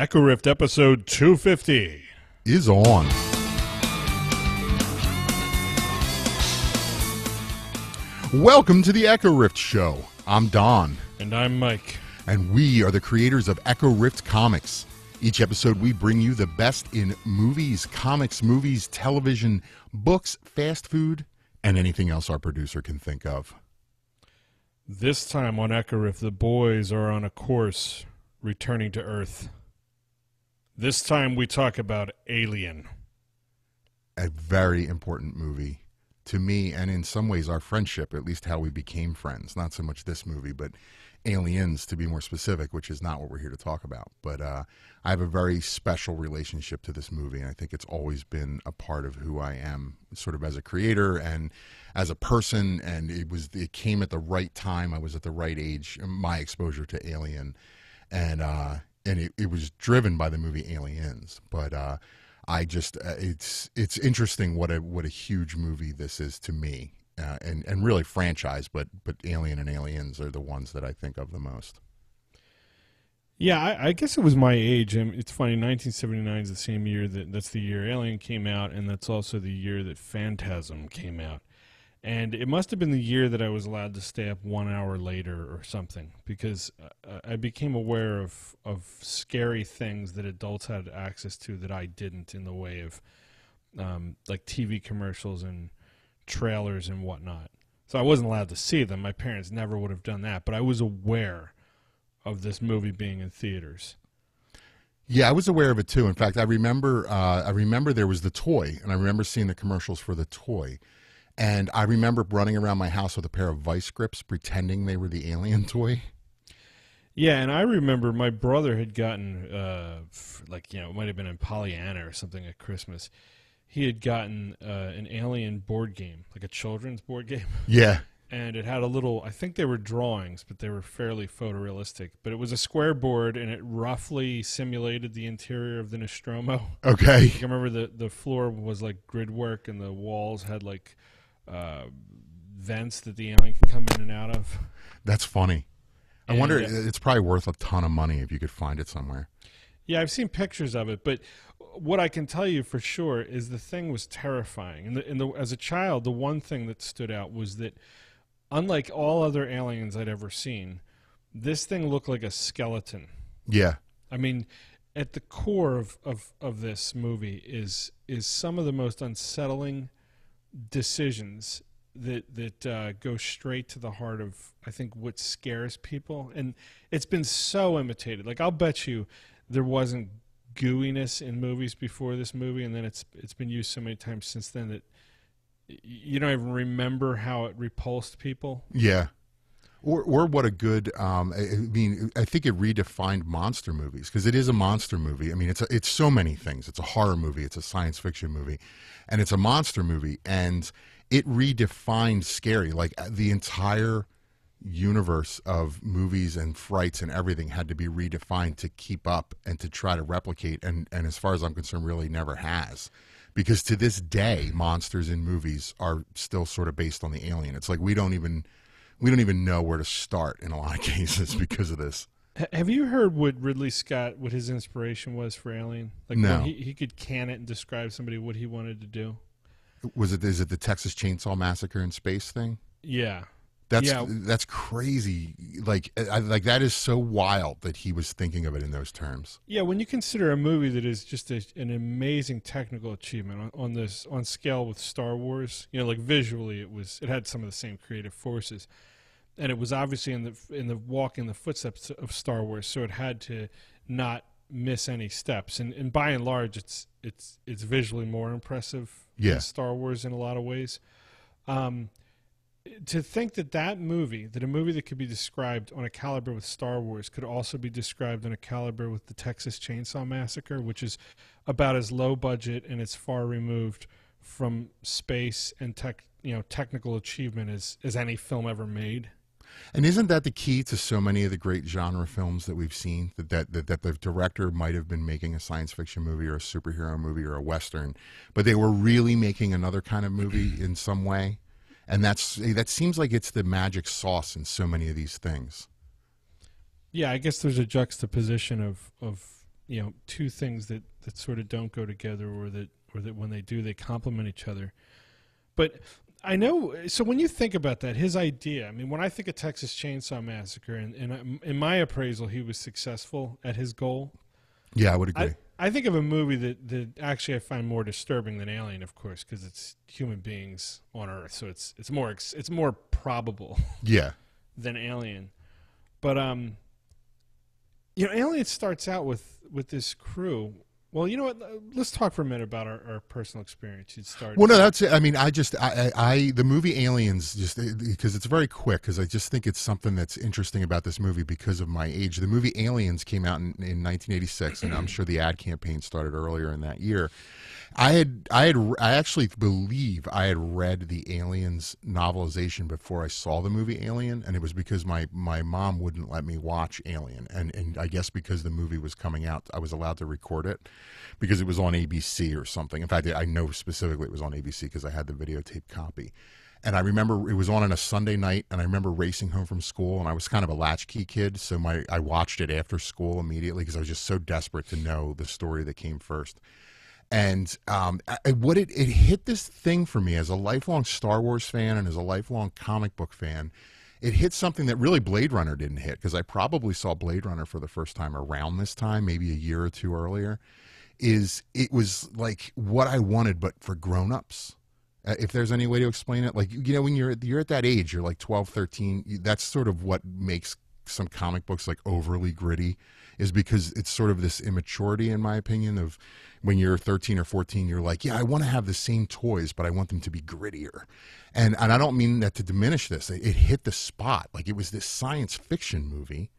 ECHORIFT episode 250 is on. Welcome to the ECHORIFT show. I'm Don. And I'm Mike. And we are the creators of ECHORIFT Comics. Each episode we bring you the best in movies, comics, movies, television, books, fast food, and anything else our producer can think of. This time on ECHORIFT, the boys are on a course returning to Earth. This time we talk about Alien. A very important movie to me, and in some ways our friendship, at least how we became friends. Not so much this movie, but Aliens, to be more specific, which is not what we're here to talk about. But I have a very special relationship to this movie, and I think it's always been a part of who I am, sort of as a creator and as a person, and it came at the right time. I was at the right age, my exposure to Alien, and it was driven by the movie Aliens. But it's interesting what a huge movie this is to me, and really franchise. But Alien and Aliens are the ones that I think of the most. Yeah, I guess it was my age. It's funny. 1979 is the same year that's the year Alien came out, and that's also the year that Phantasm came out. And it must have been the year that I was allowed to stay up 1 hour later or something, because I became aware of scary things that adults had access to that I didn't, in the way of like TV commercials and trailers and whatnot. So I wasn't allowed to see them. My parents never would have done that, but I was aware of this movie being in theaters. Yeah, I was aware of it too. In fact, I remember there was the toy, and I remember seeing the commercials for the toy. And I remember running around my house with a pair of vice grips, pretending they were the Alien toy. Yeah, and I remember my brother had gotten, it might have been in Pollyanna or something at Christmas. He had gotten an Alien board game, like a children's board game. Yeah. And it had I think they were drawings, but they were fairly photorealistic. But it was a square board, and it roughly simulated the interior of the Nostromo. Okay. I remember the floor was like grid work, and the walls had like vents that the alien could come in and out of. That's funny. I wonder, it's probably worth a ton of money if you could find it somewhere. Yeah, I've seen pictures of it, but what I can tell you for sure is the thing was terrifying. As a child, the one thing that stood out was that, unlike all other aliens I'd ever seen, this thing looked like a skeleton. Yeah. I mean, at the core of this movie is some of the most unsettling decisions that go straight to the heart of, I think, what scares people. And it's been so imitated. Like, I'll bet you there wasn't gooiness in movies before this movie, and then it's been used so many times since then that you don't even remember how it repulsed people. Yeah. Or what a good, I think it redefined monster movies, because it is a monster movie. I mean, it's so many things. It's a horror movie, it's a science fiction movie, and it's a monster movie. And it redefined scary. Like, the entire universe of movies and frights and everything had to be redefined to keep up and to try to replicate. And as far as I'm concerned, really never has. Because to this day, monsters in movies are still sort of based on the alien. It's like we don't even know where to start in a lot of cases because of this. Have you heard what Ridley Scott, what his inspiration was for Alien? Like, no. When he could can it and describe somebody what he wanted to do. Is it the Texas Chainsaw Massacre in space thing? Yeah. That's crazy. Like that is so wild that he was thinking of it in those terms. Yeah, when you consider a movie that is just an amazing technical achievement on scale with Star Wars, like visually it had some of the same creative forces, and it was obviously in the walking the footsteps of Star Wars, so it had to not miss any steps. And by and large, it's visually more impressive than Star Wars in a lot of ways. To think that a movie that could be described on a caliber with Star Wars could also be described on a caliber with the Texas Chainsaw Massacre, which is about as low budget and as far removed from space and technical achievement as any film ever made. And isn't that the key to so many of the great genre films that we've seen? That the director might have been making a science fiction movie or a superhero movie or a Western, but they were really making another kind of movie in some way. And that seems like it's the magic sauce in so many of these things. Yeah, I guess there's a juxtaposition of two things that sort of don't go together, or that when they do, they complement each other. But I know. So when you think about that, his idea. I mean, when I think of Texas Chainsaw Massacre, and in my appraisal, he was successful at his goal. Yeah, I would agree. I think of a movie that actually I find more disturbing than Alien, of course, because it's human beings on Earth, so it's more probable. Yeah. Than Alien, but Alien starts out with this crew. Well, you know what? Let's talk for a minute about our personal experience. You'd start. Well, no, that's it. I mean, the movie Aliens, just because it's very quick, because I just think it's something that's interesting about this movie because of my age. The movie Aliens came out in 1986, and I'm sure the ad campaign started earlier in that year. I actually believe I had read the Aliens novelization before I saw the movie Alien, and it was because my mom wouldn't let me watch Alien, and I guess because the movie was coming out, I was allowed to record it because it was on ABC or something. In fact, I know specifically it was on ABC because I had the videotape copy. And I remember it was on a Sunday night, and I remember racing home from school, and I was kind of a latchkey kid, so I watched it after school immediately because I was just so desperate to know the story that came first. And it hit this thing for me as a lifelong Star Wars fan and as a lifelong comic book fan. It hit something that really Blade Runner didn't hit, because I probably saw Blade Runner for the first time around this time, maybe a year or two earlier. It was like what I wanted, but for grown-ups. If there's any way to explain it, like, when you're at that age, you're like 12, 13, that's sort of what makes some comic books like overly gritty, is because it's sort of this immaturity, in my opinion, of when you're 13 or 14, you're like, yeah, I want to have the same toys, but I want them to be grittier. And I don't mean that to diminish this. It hit the spot. Like, it was this science fiction movie.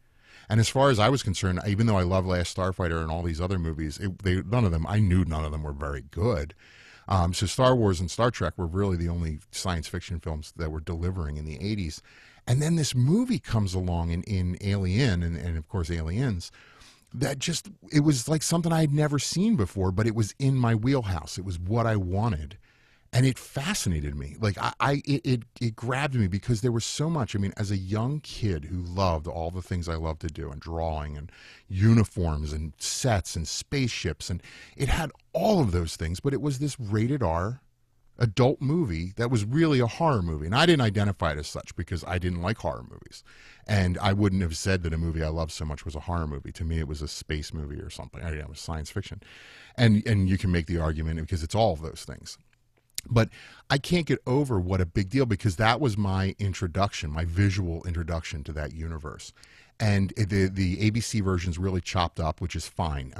And as far as I was concerned, even though I love Last Starfighter and all these other movies, none of them were very good. So Star Wars and Star Trek were really the only science fiction films that were delivering in the 80s. And then this movie comes along in Alien and of course Aliens, that just, it was like something I had never seen before, but it was in my wheelhouse. It was what I wanted. And it fascinated me. Like, it grabbed me because there was so much. I mean, as a young kid who loved all the things I love to do, and drawing and uniforms and sets and spaceships, and it had all of those things, but it was this rated R adult movie that was really a horror movie. And I didn't identify it as such because I didn't like horror movies. And I wouldn't have said that a movie I loved so much was a horror movie. To me, it was a space movie or something. It was science fiction. And you can make the argument because it's all of those things. But I can't get over what a big deal, because that was my introduction, my visual introduction to that universe. And the ABC version's really chopped up, which is fine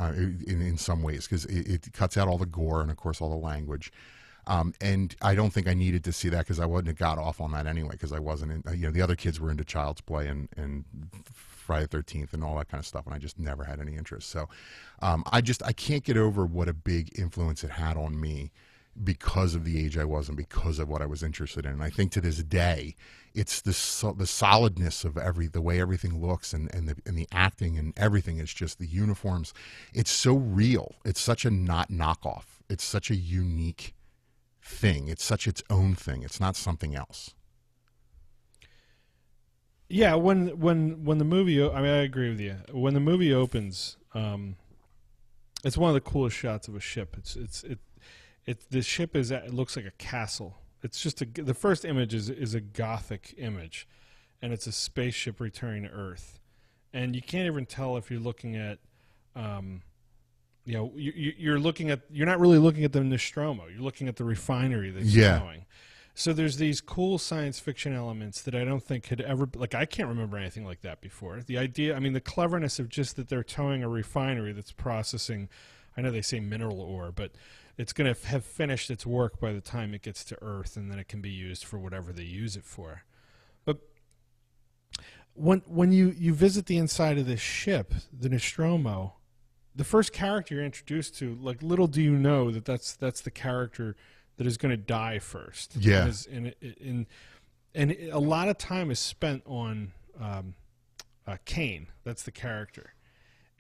in some ways, because it cuts out all the gore and, of course, all the language. And I don't think I needed to see that, because I wouldn't have got off on that anyway, because I wasn't in, the other kids were into Child's Play and Friday the 13th and all that kind of stuff, and I just never had any interest. So I can't get over what a big influence it had on me, because of the age I was and because of what I was interested in. And I think to this day, it's the solidness of the way everything looks, and the acting and everything is just the uniforms. It's so real. It's such a not knockoff. It's such a unique thing. It's such its own thing. It's not something else. Yeah, when the movie, I mean, I agree with you. When the movie opens, it's one of the coolest shots of a ship. The ship it looks like a castle. It's just the first image is a Gothic image, and it's a spaceship returning to Earth, and you can't even tell if you're looking at, you're not really looking at the Nostromo. You're looking at the refinery that's going. So there's these cool science fiction elements that I don't think could ever, like, I can't remember anything like that before. The idea, I mean, the cleverness of just that they're towing a refinery that's processing, I know they say mineral ore, but it's going to have finished its work by the time it gets to Earth, and then it can be used for whatever they use it for. But when you visit the inside of this ship, the Nostromo, the first character you're introduced to, like, little do you know that's the character that is going to die first. Yeah. And a lot of time is spent on Kane. That's the character.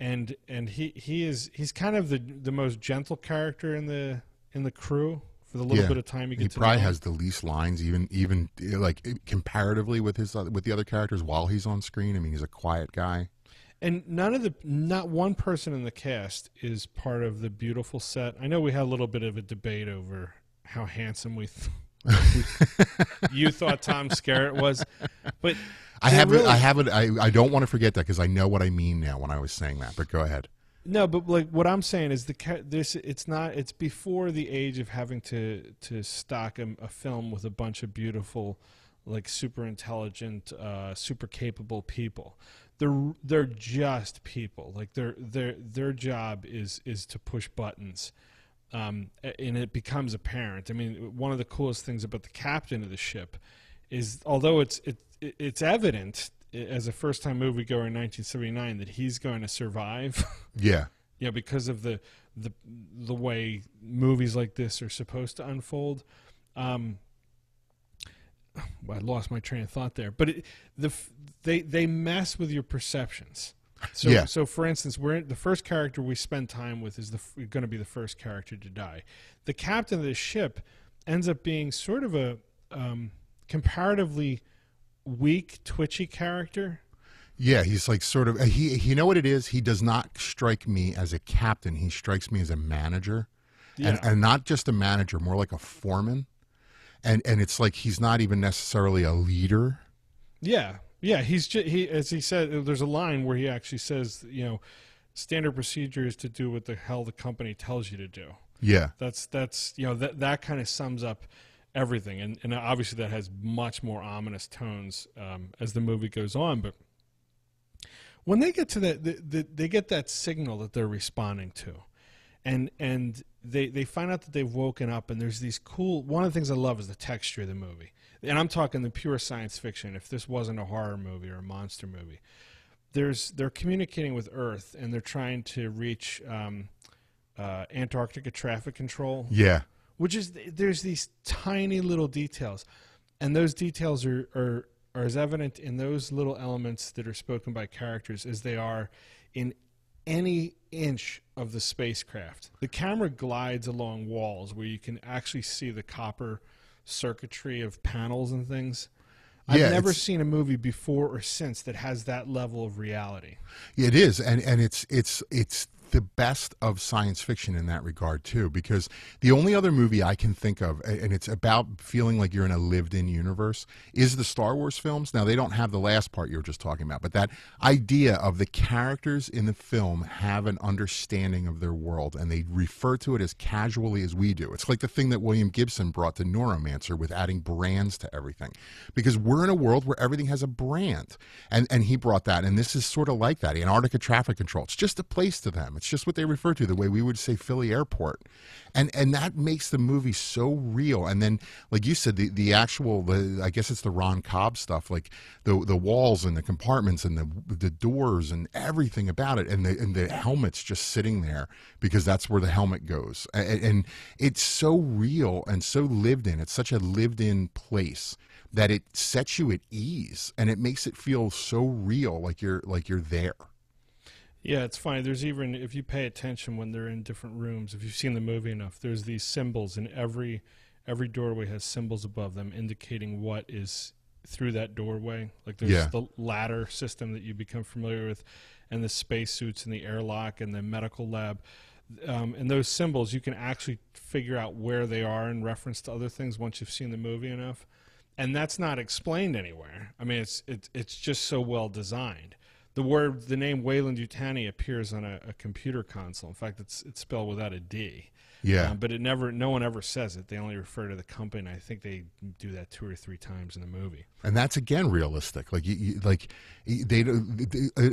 And he's kind of the most gentle character in the crew for the little bit of time he gets. He probably has the least lines, even like comparatively with the other characters while he's on screen. I mean, he's a quiet guy. And not one person in the cast is part of the beautiful set. I know we had a little bit of a debate over how handsome you thought Tom Skerritt was, but I don't want to forget that because I know what I mean now when I was saying that. But go ahead. No, but like what I'm saying is it's before the age of having to stock a film with a bunch of beautiful, like super intelligent, super capable people. They're just people. Like their job is to push buttons, and it becomes apparent. I mean, one of the coolest things about the captain of the ship is, although it's evident as a first-time moviegoer in 1979 that he's going to survive. Yeah. You know, because of the way movies like this are supposed to unfold. I lost my train of thought there, but they mess with your perceptions. So, yeah. So for instance, the first character we spend time with is going to be the first character to die. The captain of the ship ends up being sort of a comparatively weak, twitchy character. Yeah, he's like sort of you know what it is? He does not strike me as a captain. He strikes me as a manager, and not just a manager, more like a foreman. And it's like he's not even necessarily a leader. Yeah, as he said, there's a line where he actually says, you know, standard procedure is to do what the hell the company tells you to do. Yeah, that's you know that kind of sums up everything, and obviously that has much more ominous tones as the movie goes on. But when they get to they get that signal that they're responding to, and they find out that they've woken up, and there's these cool. One of the things I love is the texture of the movie, and I'm talking the pure science fiction. If this wasn't a horror movie or a monster movie, they're communicating with Earth, and they're trying to reach Antarctica traffic control. Yeah, which is there's these tiny little details, and those details are as evident in those little elements that are spoken by characters as they are in any inch of the spacecraft. The camera glides along walls where you can actually see the copper circuitry of panels and things. I've never seen a movie before or since that has that level of reality. It is, and it's the best of science fiction in that regard too, because the only other movie I can think of, and it's about feeling like you're in a lived-in universe, is the Star Wars films. Now, they don't have the last part you were just talking about, but that idea of the characters in the film have an understanding of their world, and they refer to it as casually as we do. It's like the thing that William Gibson brought to Neuromancer with adding brands to everything, because we're in a world where everything has a brand, and he brought that, and this is sort of like that. Antarctica traffic control, it's just a place to them. It's just what they refer to, the way we would say Philly Airport, and that makes the movie so real. And then, like you said, the actual I guess it's the Ron Cobb stuff, like the walls and the compartments and the doors and everything about it, and the helmet's just sitting there because that's where the helmet goes, and it's so real and so lived in. It's such a lived in place that it sets you at ease, and it makes it feel so real, like you're there. Yeah, it's funny. There's even, if you pay attention when they're in different rooms, if you've seen the movie enough, there's these symbols, and every doorway has symbols above them indicating what is through that doorway. Like there's the ladder system that you become familiar with, and the spacesuits and the airlock and the medical lab. And those symbols, you can actually figure out where they are in reference to other things once you've seen the movie enough. And that's not explained anywhere. I mean, it's just so well designed. The name Weyland-Yutani appears on a computer console. In fact, it's spelled without a D. Yeah. But no one ever says it. They only refer to the company. And I think they do that 2 or 3 times in the movie. And that's again realistic. Like it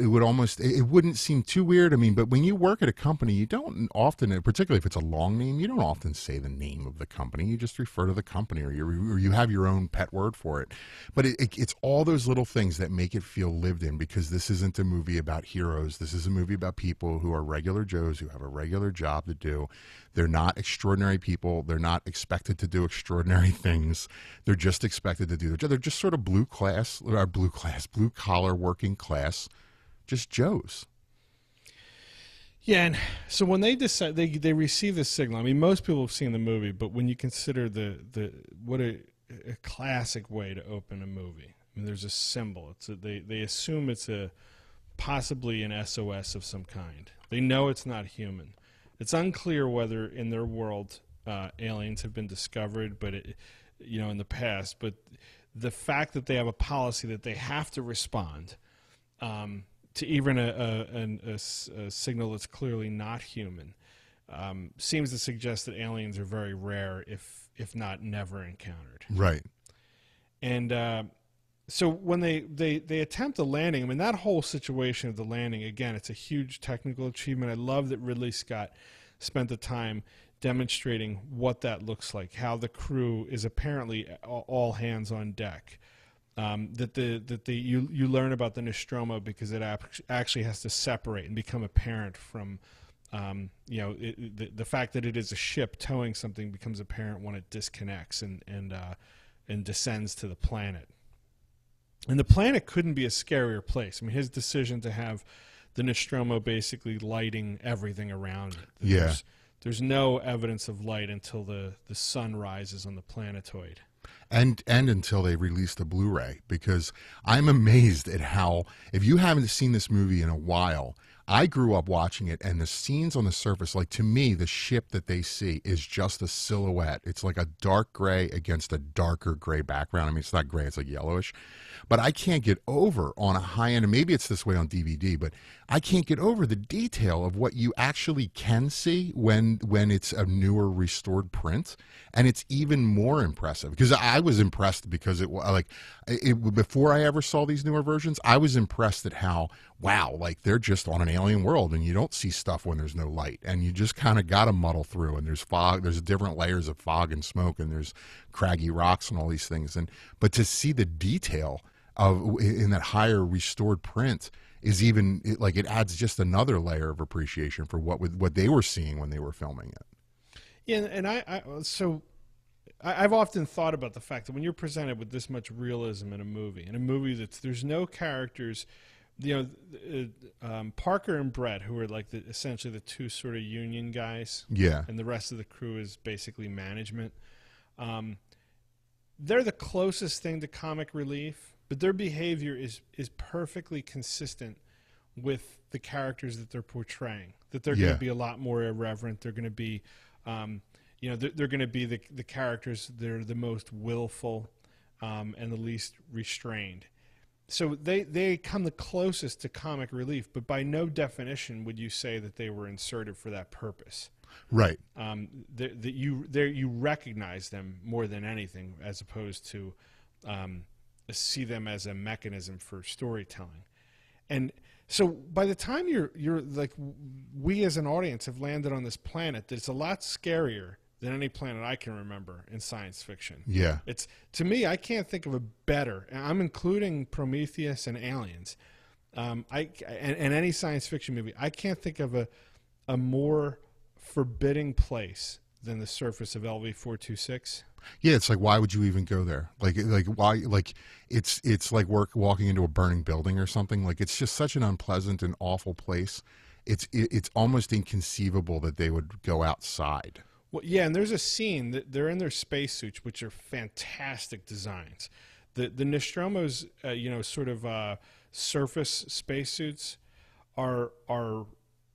would almost, it wouldn't seem too weird. I mean, but when you work at a company, you don't often, particularly if it's a long name, you don't often say the name of the company. You just refer to the company, or you have your own pet word for it. But it's all those little things that make it feel lived in, because this isn't a movie about heroes. This is a movie about people who are regular Joes who have a regular job to do. They're not extraordinary people. They're not expected to do extraordinary things. They're just expected to do their job. They're just sort of blue collar working class, just Joes. Yeah, and so when they decide they receive this signal, I mean, most people have seen the movie, but when you consider what a classic way to open a movie, I mean, there's a symbol. They assume it's a possibly an SOS of some kind. They know it's not human. It's unclear whether in their world aliens have been discovered, but in the past. But the fact that they have a policy that they have to respond to even a signal that's clearly not human seems to suggest that aliens are very rare, if not never encountered. Right. And so when they attempt a landing, I mean, that whole situation of the landing, again, it's a huge technical achievement. I love that Ridley Scott spent the time demonstrating what that looks like, how the crew is apparently all hands on deck. You learn about the Nostromo because it actually has to separate and become apparent from, the fact that it is a ship towing something becomes apparent when it disconnects and descends to the planet. And the planet couldn't be a scarier place. I mean, his decision to have the Nostromo basically lighting everything around it. Yeah. There's no evidence of light until the sun rises on the planetoid. And until they release the Blu-ray, because I'm amazed at how, if you haven't seen this movie in a while, I grew up watching it, and the scenes on the surface, like, to me, the ship that they see is just a silhouette. It's like a dark gray against a darker gray background. I mean, it's not gray, it's like yellowish. But I can't get over on a high end, and maybe it's this way on DVD, but I can't get over the detail of what you actually can see when it's a newer restored print. And it's even more impressive, because I was impressed because before I ever saw these newer versions, I was impressed at how, wow, like, they're just on an alien world, and you don't see stuff when there's no light, and you just kind of got to muddle through, and there's fog, there's different layers of fog and smoke, and there's craggy rocks and all these things. But to see the detail in that higher restored print is even, it adds just another layer of appreciation for what they were seeing when they were filming it. Yeah, and I've often thought about the fact that when you're presented with this much realism in a movie there's no characters, Parker and Brett, who are like essentially the two sort of union guys, yeah, and the rest of the crew is basically management. They're the closest thing to comic relief, but their behavior is perfectly consistent with the characters that they're portraying. That they're going to be a lot more irreverent. They're going to be they're going to be the characters that are the most willful and the least restrained. So they come the closest to comic relief, but by no definition would you say that they were inserted for that purpose. Right. You recognize them more than anything, as opposed to see them as a mechanism for storytelling. And so by the time you're like, we as an audience have landed on this planet that's a lot scarier than any planet I can remember in science fiction. Yeah. It's, to me, I can't think of a better, I'm including Prometheus and Aliens, and any science fiction movie, I can't think of a more forbidding place than the surface of LV-426. Yeah, it's like, why would you even go there? Like why? Like, it's like walking into a burning building or something. Like, it's just such an unpleasant and awful place. It's almost inconceivable that they would go outside. Well, yeah, and there's a scene that they're in their spacesuits, which are fantastic designs. The Nostromo's, sort of surface spacesuits are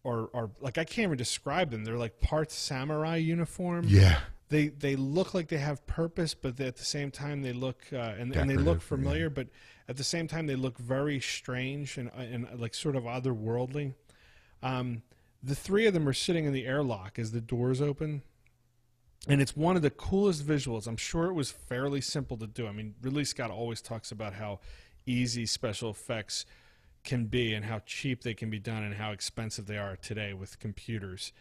like, I can't even describe them. They're like parts samurai uniform. Yeah. They look like they have purpose, but at the same time they look and they look familiar, yeah. But at the same time they look very strange and like sort of otherworldly. The three of them are sitting in the airlock as the doors open, and it's one of the coolest visuals. I'm sure it was fairly simple to do. I mean, Ridley Scott always talks about how easy special effects can be and how cheap they can be done and how expensive they are today with computers.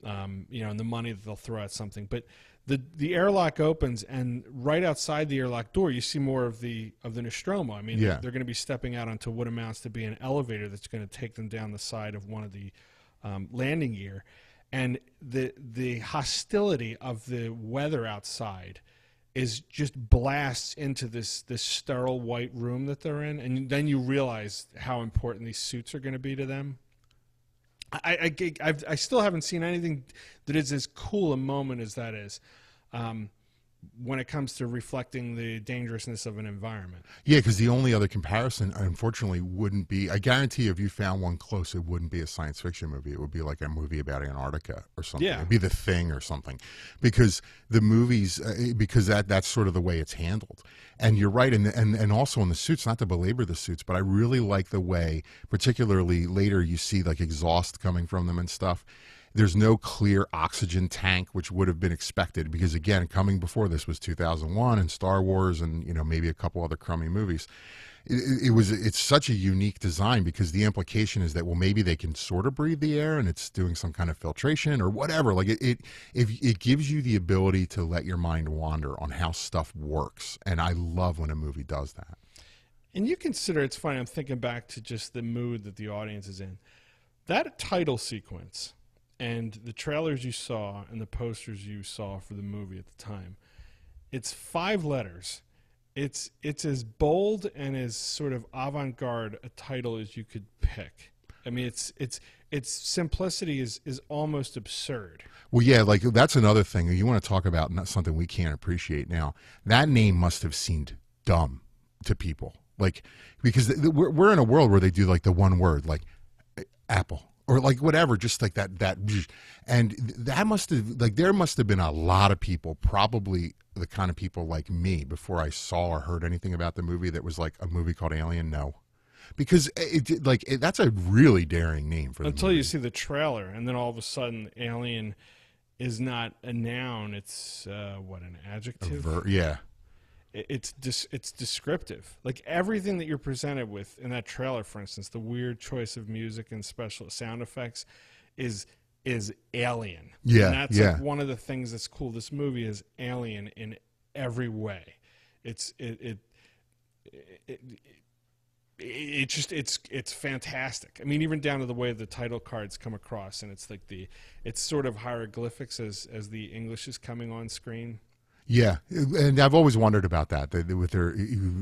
And the money that they'll throw at something. But the airlock opens, and right outside the airlock door, you see more of the Nostromo. I mean, they're going to be stepping out onto what amounts to be an elevator that's going to take them down the side of one of the landing gear. And the hostility of the weather outside is just blasts into this sterile white room that they're in, and then you realize how important these suits are going to be to them. I still haven't seen anything that is as cool a moment as that is. when it comes to reflecting the dangerousness of an environment. Yeah, because the only other comparison, unfortunately, wouldn't be. I guarantee if you found one close, it wouldn't be a science fiction movie. It would be like a movie about Antarctica or something. Yeah. It'd be The Thing or something, because the movies, because that's sort of the way it's handled. And you're right, and also in the suits. Not to belabor the suits, but I really like the way, particularly later, you see like exhaust coming from them and stuff. There's no clear oxygen tank, which would have been expected because, again, coming before this was 2001 and Star Wars and, you know, maybe a couple other crummy movies. It's such a unique design because the implication is that, well, maybe they can sort of breathe the air and it's doing some kind of filtration or whatever. Like it gives you the ability to let your mind wander on how stuff works. And I love when a movie does that. And you consider, it's funny, I'm thinking back to just the mood that the audience is in. That title sequence and the trailers you saw and the posters you saw for the movie at the time, it's 5 letters. It's as bold and as sort of avant-garde a title as you could pick. I mean, its simplicity is almost absurd. Well, yeah, like that's another thing. You want to talk about not something we can't appreciate now. That name must have seemed dumb to people. Like, because we're in a world where they do like the one word, like Apple. Or like whatever, just like that, and that must have, like, there must have been a lot of people, probably the kind of people like me, before I saw or heard anything about the movie that was like a movie called Alien. No, because that's a really daring name for the until movie. you see the trailer, and then all of a sudden, Alien is not a noun; it's an adjective? Yeah. It's descriptive. Like everything that you're presented with in that trailer, for instance, the weird choice of music and special sound effects is alien. Yeah, and that's yeah. like one of the things that's cool. This movie is alien in every way. It's fantastic. I mean, even down to the way the title cards come across, and it's sort of hieroglyphics as the English is coming on screen. Yeah, and I've always wondered about that with their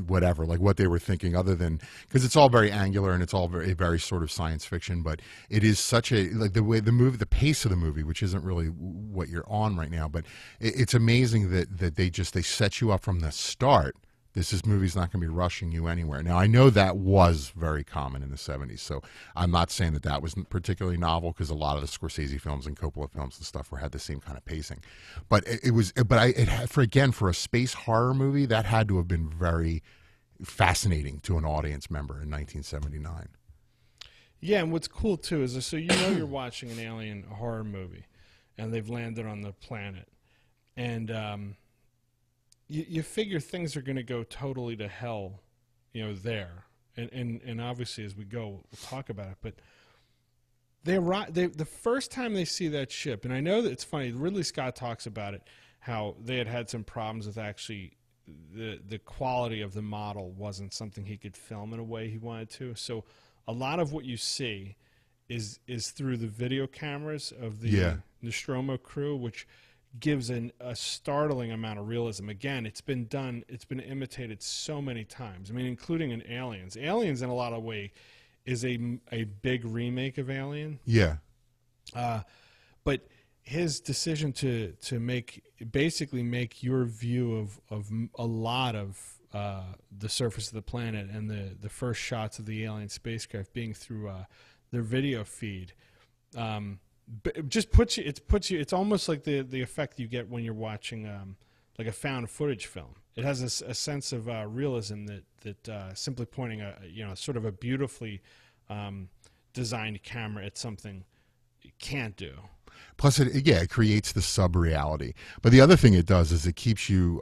whatever, like what they were thinking, other than because it's all very angular and it's all very sort of science fiction, but it is such a, like, the way the pace of the movie, which isn't really what you're on right now, but it's amazing that they set you up from the start. This movie's not going to be rushing you anywhere. Now, I know that was very common in the 70s, so I'm not saying that was particularly novel, because a lot of the Scorsese films and Coppola films and stuff had the same kind of pacing. But for a space horror movie, that had to have been very fascinating to an audience member in 1979. Yeah, and what's cool, too, is so you're watching an alien horror movie, and they've landed on the planet, and you figure things are going to go totally to hell, there. And obviously as we go, we'll talk about it. But the first time they see that ship, and I know that it's funny, Ridley Scott talks about it, how they had some problems with actually the quality of the model wasn't something he could film in a way he wanted to. So a lot of what you see is through the video cameras of the Nostromo crew, which gives a startling amount of realism. Again, it's been imitated so many times. I mean, including in Aliens. Aliens, in a lot of ways, is a big remake of Alien. Yeah. But his decision to basically make your view of a lot of the surface of the planet and the first shots of the alien spacecraft being through their video feed. But it just puts you. It's almost like the effect you get when you're watching like a found footage film. It has a sense of realism that simply pointing sort of a beautifully designed camera at something it can't do. Plus, it creates the sub-reality. But the other thing it does is it keeps you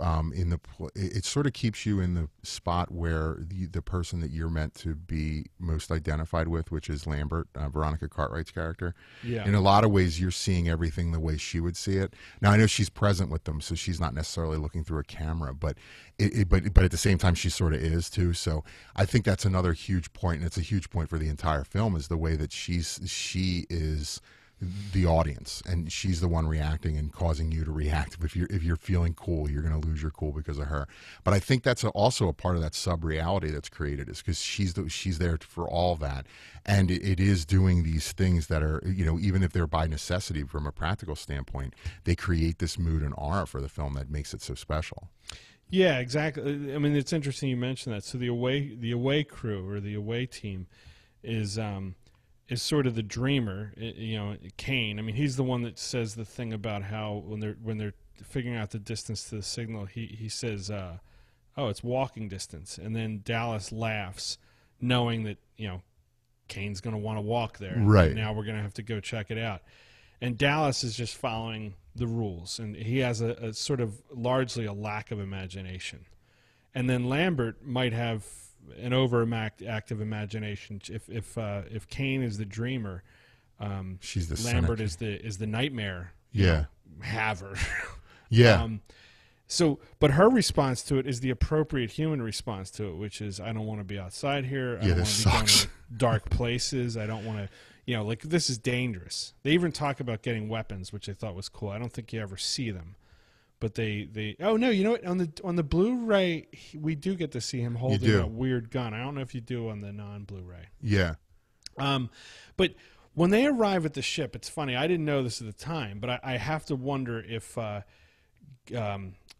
it sort of keeps you in the spot where the person that you're meant to be most identified with, which is Lambert, Veronica Cartwright's character. Yeah. In a lot of ways, you're seeing everything the way she would see it. Now, I know she's present with them, so she's not necessarily looking through a camera, but at the same time, she sort of is too. So I think that's another huge point, and it's a huge point for the entire film, is the way that she is the audience, and she's the one reacting and causing you to react. If you're feeling cool, you're going to lose your cool because of her. But I think that's also a part of that sub reality that's created, is because she's there for all that, and it is doing these things that are, even if they're by necessity from a practical standpoint, they create this mood and aura for the film that makes it so special. Yeah, exactly. I mean, it's interesting you mentioned that. So the away crew, or the away team is sort of the dreamer, Kane. I mean, he's the one that says the thing about how when they're figuring out the distance to the signal, he says, "Oh, it's walking distance," and then Dallas laughs, knowing that Kane's going to want to walk there. Right. And now we're going to have to go check it out, and Dallas is just following the rules, and he has a sort of largely a lack of imagination, and then Lambert might have an overactive imagination. If Kane is the dreamer, she's the Lambert cynic. is the nightmare. Yeah, haver. Yeah. But her response to it is the appropriate human response to it, which is, I don't want to be outside here. I don't want to be going to dark places. I don't want to, like, this is dangerous. They even talk about getting weapons, which I thought was cool. I don't think you ever see them. But they oh no, you know what, on the Blu-ray we do get to see him holding a weird gun. I don't know if you do on the non-Blu-ray. Yeah. But when they arrive at the ship, it's funny. I didn't know this at the time, but I have to wonder if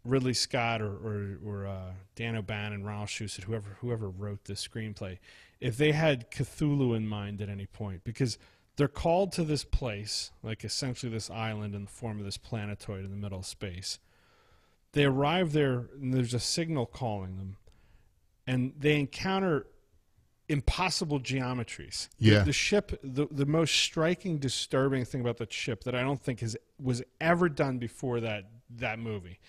Ridley Scott or Dan O'Bannon, Ronald Shusett, whoever wrote this screenplay, if they had Cthulhu in mind at any point, because they're called to this place, like essentially this island in the form of this planetoid in the middle of space. They arrive there, and there's a signal calling them, and they encounter impossible geometries. Yeah. The ship, the most striking, disturbing thing about the ship that I don't think was ever done before that movie,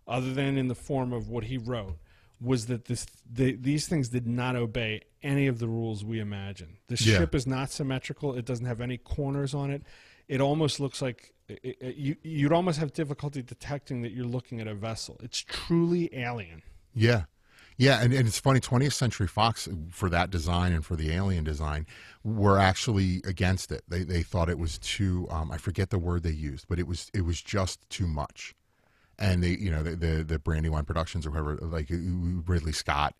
other than in the form of what he wrote, was that these things did not obey any of the rules we imagine. The ship is not symmetrical. It doesn't have any corners on it. It almost looks like you'd almost have difficulty detecting that you're looking at a vessel. It's truly alien. Yeah. Yeah, and it's funny, 20th Century Fox, for that design and for the alien design, were actually against it. They thought it was too, I forget the word they used, but it was just too much. And they, the Brandywine Productions or whoever, like Ridley Scott,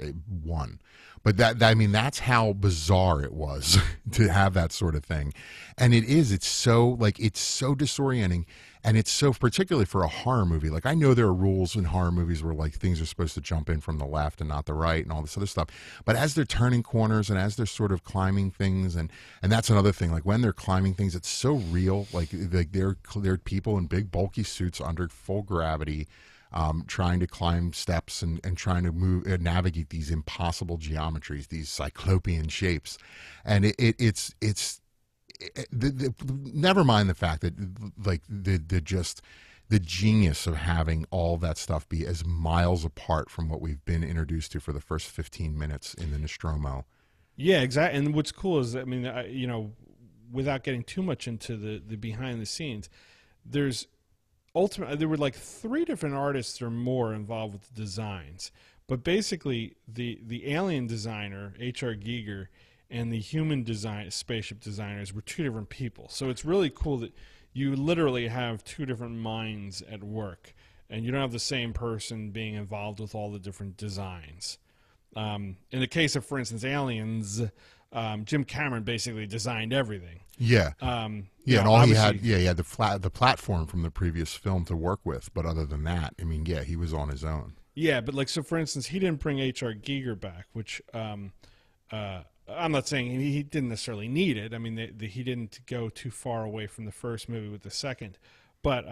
won. But that's how bizarre it was to have that sort of thing. And it's so disorienting, and it's so, particularly for a horror movie. Like, I know there are rules in horror movies where, like, things are supposed to jump in from the left and not the right and all this other stuff. But as they're turning corners and as they're sort of climbing things, and that's another thing, like when they're climbing things, it's so real. Like they're people in big bulky suits under full gravity, trying to climb steps and trying to move and navigate these impossible geometries, these cyclopean shapes. And never mind the fact that, like, the genius of having all that stuff be as miles apart from what we've been introduced to for the first 15 minutes in the Nostromo. Yeah, exactly. And what's cool is, I mean, without getting too much into the behind the scenes, there were like 3 different artists or more involved with the designs. But basically, the alien designer, H.R. Giger, and the human spaceship designers were 2 different people. So it's really cool that you literally have 2 different minds at work, and you don't have the same person being involved with all the different designs. In the case of, for instance, Aliens, Jim Cameron basically designed everything. Yeah. And all he had the platform from the previous film to work with, but other than that, I mean, he was on his own. Yeah, but like, so for instance, he didn't bring H.R. Giger back, which I'm not saying he didn't necessarily need it. I mean, he didn't go too far away from the first movie with the second, but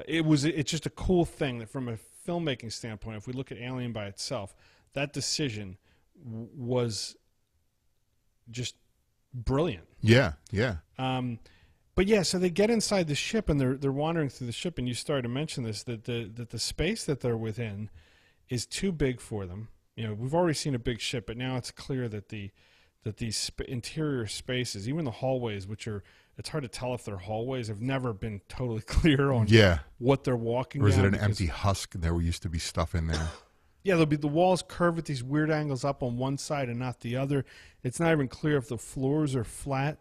it's just a cool thing that from a filmmaking standpoint, if we look at Alien by itself, that decision was just brilliant. Yeah. But yeah, so they get inside the ship and they're wandering through the ship, and you started to mention this, that the space that they're within is too big for them. We've already seen a big ship, but now it's clear that these interior spaces, even the hallways, it's hard to tell if they're hallways. I've never been totally clear on what they're walking down. Or is it an empty husk? There used to be stuff in there. Yeah, there'll be the walls curved at these weird angles up on one side and not the other. It's not even clear if the floors are flat.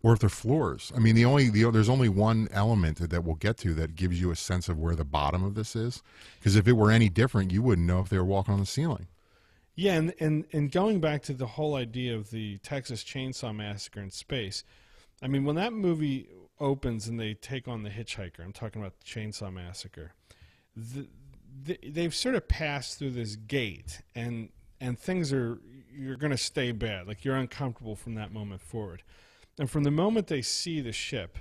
Or if they're floors. I mean, there's only one element that we'll get to that gives you a sense of where the bottom of this is. Because if it were any different, you wouldn't know if they were walking on the ceiling. Yeah, and going back to the whole idea of the Texas Chainsaw Massacre in space, I mean, when that movie opens and they take on the hitchhiker, I'm talking about the Chainsaw Massacre, they've sort of passed through this gate, and things you're going to stay bad. Like, you're uncomfortable from that moment forward. And from the moment they see the ship,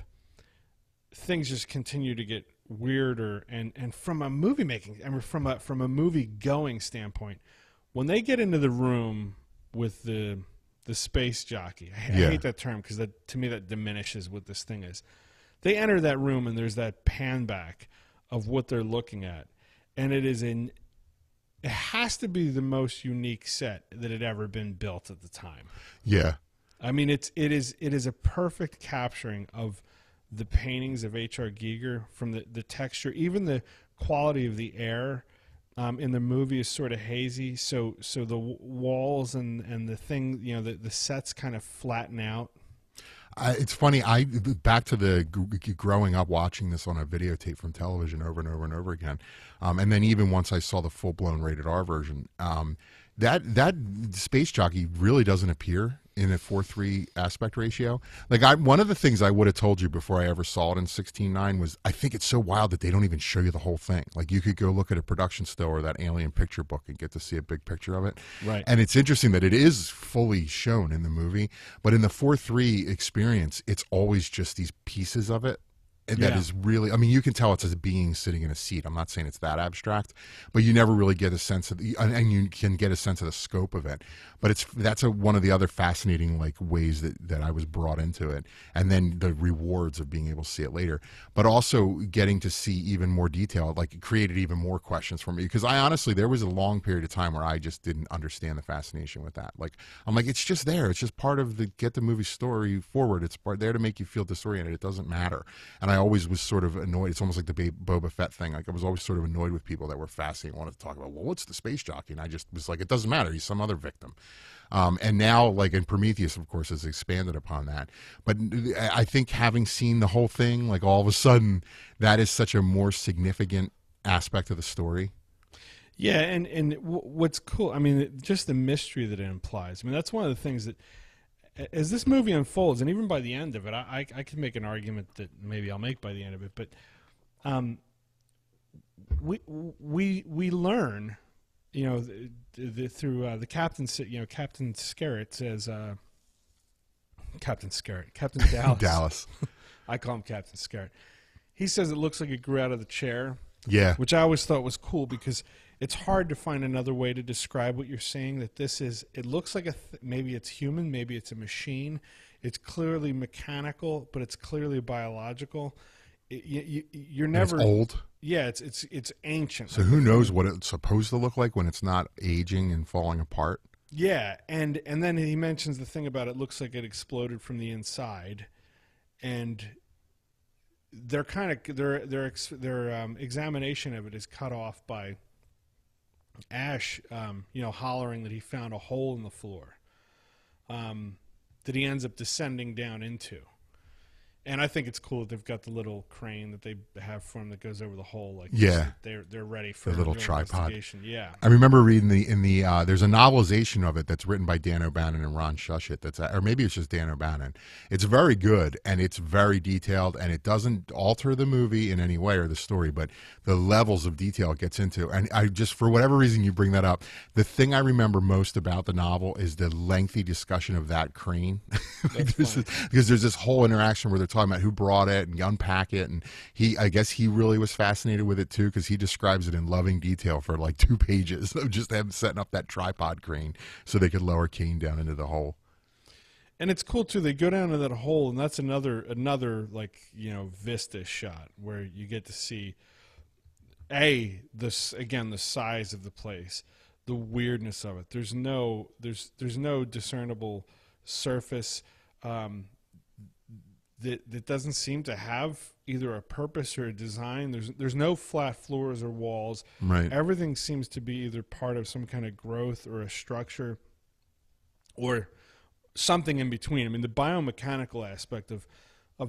things just continue to get weirder. And from a movie making, I mean, from a movie going standpoint, when they get into the room with the space jockey, I hate that term because to me that diminishes what this thing is. They enter that room and there's that pan back of what they're looking at, and it has to be the most unique set that had ever been built at the time. Yeah. I mean, it is a perfect capturing of the paintings of H.R. Giger, from the texture, even the quality of the air in the movie is sort of hazy. So the walls and the thing, the sets kind of flatten out. It's funny. Back to the growing up watching this on a videotape from television over and over and over again, and then even once I saw the full blown rated R version, that space jockey really doesn't appear in a 4:3 aspect ratio. Like, one of the things I would have told you before I ever saw it in 16:9 was, I think it's so wild that they don't even show you the whole thing. Like, you could go look at a production still or that Alien picture book and get to see a big picture of it. Right. And it's interesting that it is fully shown in the movie, but in the 4:3 experience, it's always just these pieces of it. That is really, I mean, you can tell it's a being sitting in a seat. I'm not saying it's that abstract, but you never really get a sense of and you can get a sense of the scope of it. But that's one of the other fascinating ways that I was brought into it, and then the rewards of being able to see it later, but also getting to see even more detail, it created even more questions for me, because I honestly, there was a long period of time where I just didn't understand the fascination with that. I'm like, it's just there. It's just part of get the movie story forward. It's there to make you feel disoriented. It doesn't matter. And I always was sort of annoyed. It's almost like the Boba Fett thing. I was always sort of annoyed with people that were fascinated, wanted to talk about, well, what's the space jockey? And I just was like, it doesn't matter. He's some other victim. And now, in Prometheus, of course, has expanded upon that. But I think having seen the whole thing, all of a sudden, that is such a more significant aspect of the story. Yeah, and what's cool, I mean, just the mystery that it implies. I mean, that's one of the things that, as this movie unfolds, and even by the end of it, I can make an argument that maybe I'll make by the end of it, but we learn, through the captain, Captain Scarrett says, Captain Dallas. Dallas. I call him Captain Scarrett. He says it looks like it grew out of the chair. Yeah. Which I always thought was cool, because it's hard to find another way to describe what you're saying, that this is, it looks like maybe it's human, maybe it's a machine. It's clearly mechanical, but it's clearly biological. You're never... And it's old. Yeah, it's ancient. So who knows what it's supposed to look like when it's not aging and falling apart? Yeah, and then he mentions the thing about it looks like it exploded from the inside, and their examination of it is cut off by Ash, hollering that he found a hole in the floor that he ends up descending down into. And I think it's cool that they've got the little crane that they have for him that goes over the hole. They're ready for the little tripod. Yeah, I remember reading there's a novelization of it that's written by Dan O'Bannon and Ron Shushit. Or maybe it's just Dan O'Bannon. It's very good, and it's very detailed, and it doesn't alter the movie in any way or the story, but the levels of detail it gets into. And I just, for whatever reason you bring that up, the thing I remember most about the novel is the lengthy discussion of that crane. Because there's this whole interaction where they're talking about who brought it and unpack it, and I guess he really was fascinated with it too, because he describes it in loving detail for 2 pages of just them setting up that tripod crane so they could lower Kane down into the hole. And it's cool too. They go down to that hole, and that's another vista shot where you get to see the size of the place, the weirdness of it. There's no discernible surface that doesn't seem to have either a purpose or a design. There's no flat floors or walls. Right. Everything seems to be either part of some kind of growth or a structure, or something in between. I mean, the biomechanical aspect of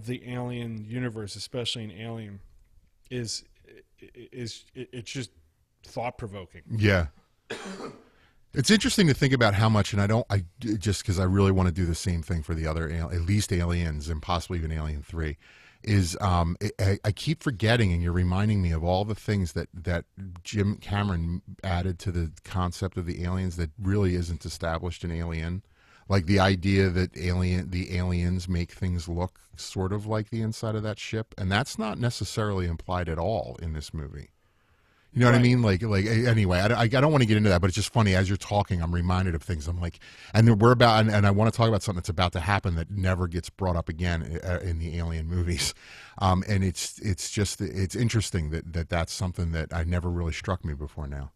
the Alien universe, especially in Alien, is it's just thought provoking. Yeah. It's interesting to think about how much, and I just because I really want to do the same thing for the other, at least Aliens and possibly even Alien 3, is I keep forgetting, and you're reminding me of all the things that Jim Cameron added to the concept of the aliens that really isn't established in Alien. Like the idea that the aliens make things look sort of like the inside of that ship, and that's not necessarily implied at all in this movie. You know what I mean? Like anyway, I don't want to get into that, but it's just funny as you're talking, I'm reminded of things. I'm like, and we're about, and I want to talk about something that's about to happen that never gets brought up again in the Alien movies. And it's interesting that's something that I never really struck me before now.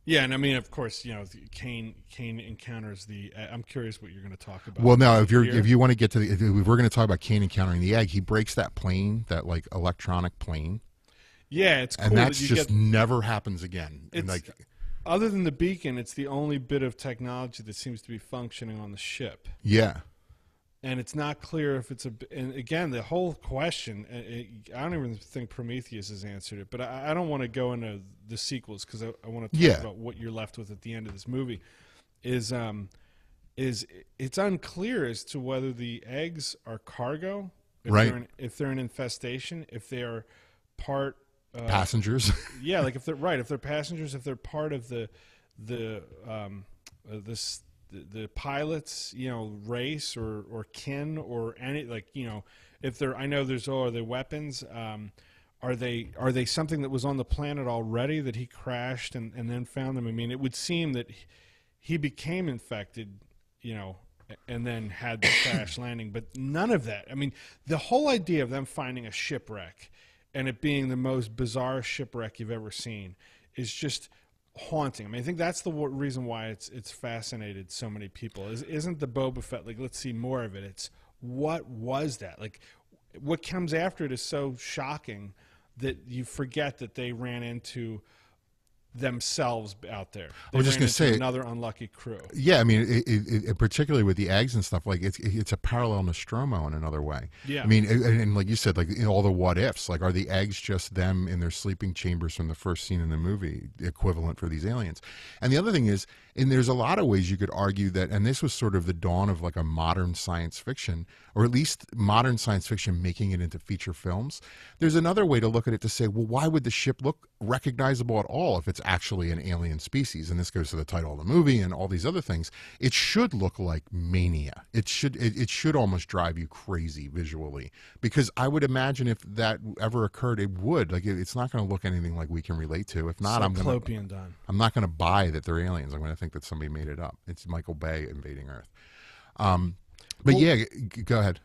Yeah, and I mean, of course, you know, Kane encounters the. I'm curious what you're going to talk about. Well, now if you want to get to if we're going to talk about Kane encountering the egg, he breaks that plane, that like electronic plane. Yeah, it's cool. And that's just never happens again. And like, other than the beacon, it's the only bit of technology that seems to be functioning on the ship. Yeah. And it's not clear if it's and again, the whole question, I don't even think Prometheus has answered it, but I don't want to go into the sequels because I want to talk about what you're left with at the end of this movie. Is it's unclear as to whether the eggs are cargo, if they're an infestation, if they are part passengers. Yeah, like if they're passengers, if they're part of the pilot's, you know, race or kin or any, like, you know, if they're, I know there's are they weapons, are they something that was on the planet already that he crashed and then found them? I mean, it would seem that he became infected, you know, and then had the crash landing, but none of that. I mean, the whole idea of them finding a shipwreck and it being the most bizarre shipwreck you've ever seen is just haunting. I mean, I think that's the reason why it's fascinated so many people. Isn't the Boba Fett, like, let's see more of it. It's what was that? Like, what comes after it is so shocking that you forget that they ran into themselves out there. I was just going to say another unlucky crew. Yeah, I mean, it, particularly with the eggs and stuff, like it's a parallel Nostromo in another way. Yeah, I mean, and like you said, like all the what ifs, like are the eggs just them in their sleeping chambers from the first scene in the movie equivalent for these aliens? And the other thing is, and there's a lot of ways you could argue that, and this was sort of the dawn of like a modern science fiction, or at least modern science fiction making it into feature films. There's another way to look at it to say, well, why would the ship look recognizable at all if it's actually an alien species? And this goes to the title of the movie and all these other things. It should look like Mania. It should almost drive you crazy visually, because I would imagine if that ever occurred, it would. Like, it's not going to look anything like we can relate to. If not, I'm not going to buy that they're aliens. I'm going to think that somebody made it up. It's Michael Bay invading Earth. But well, yeah, go ahead.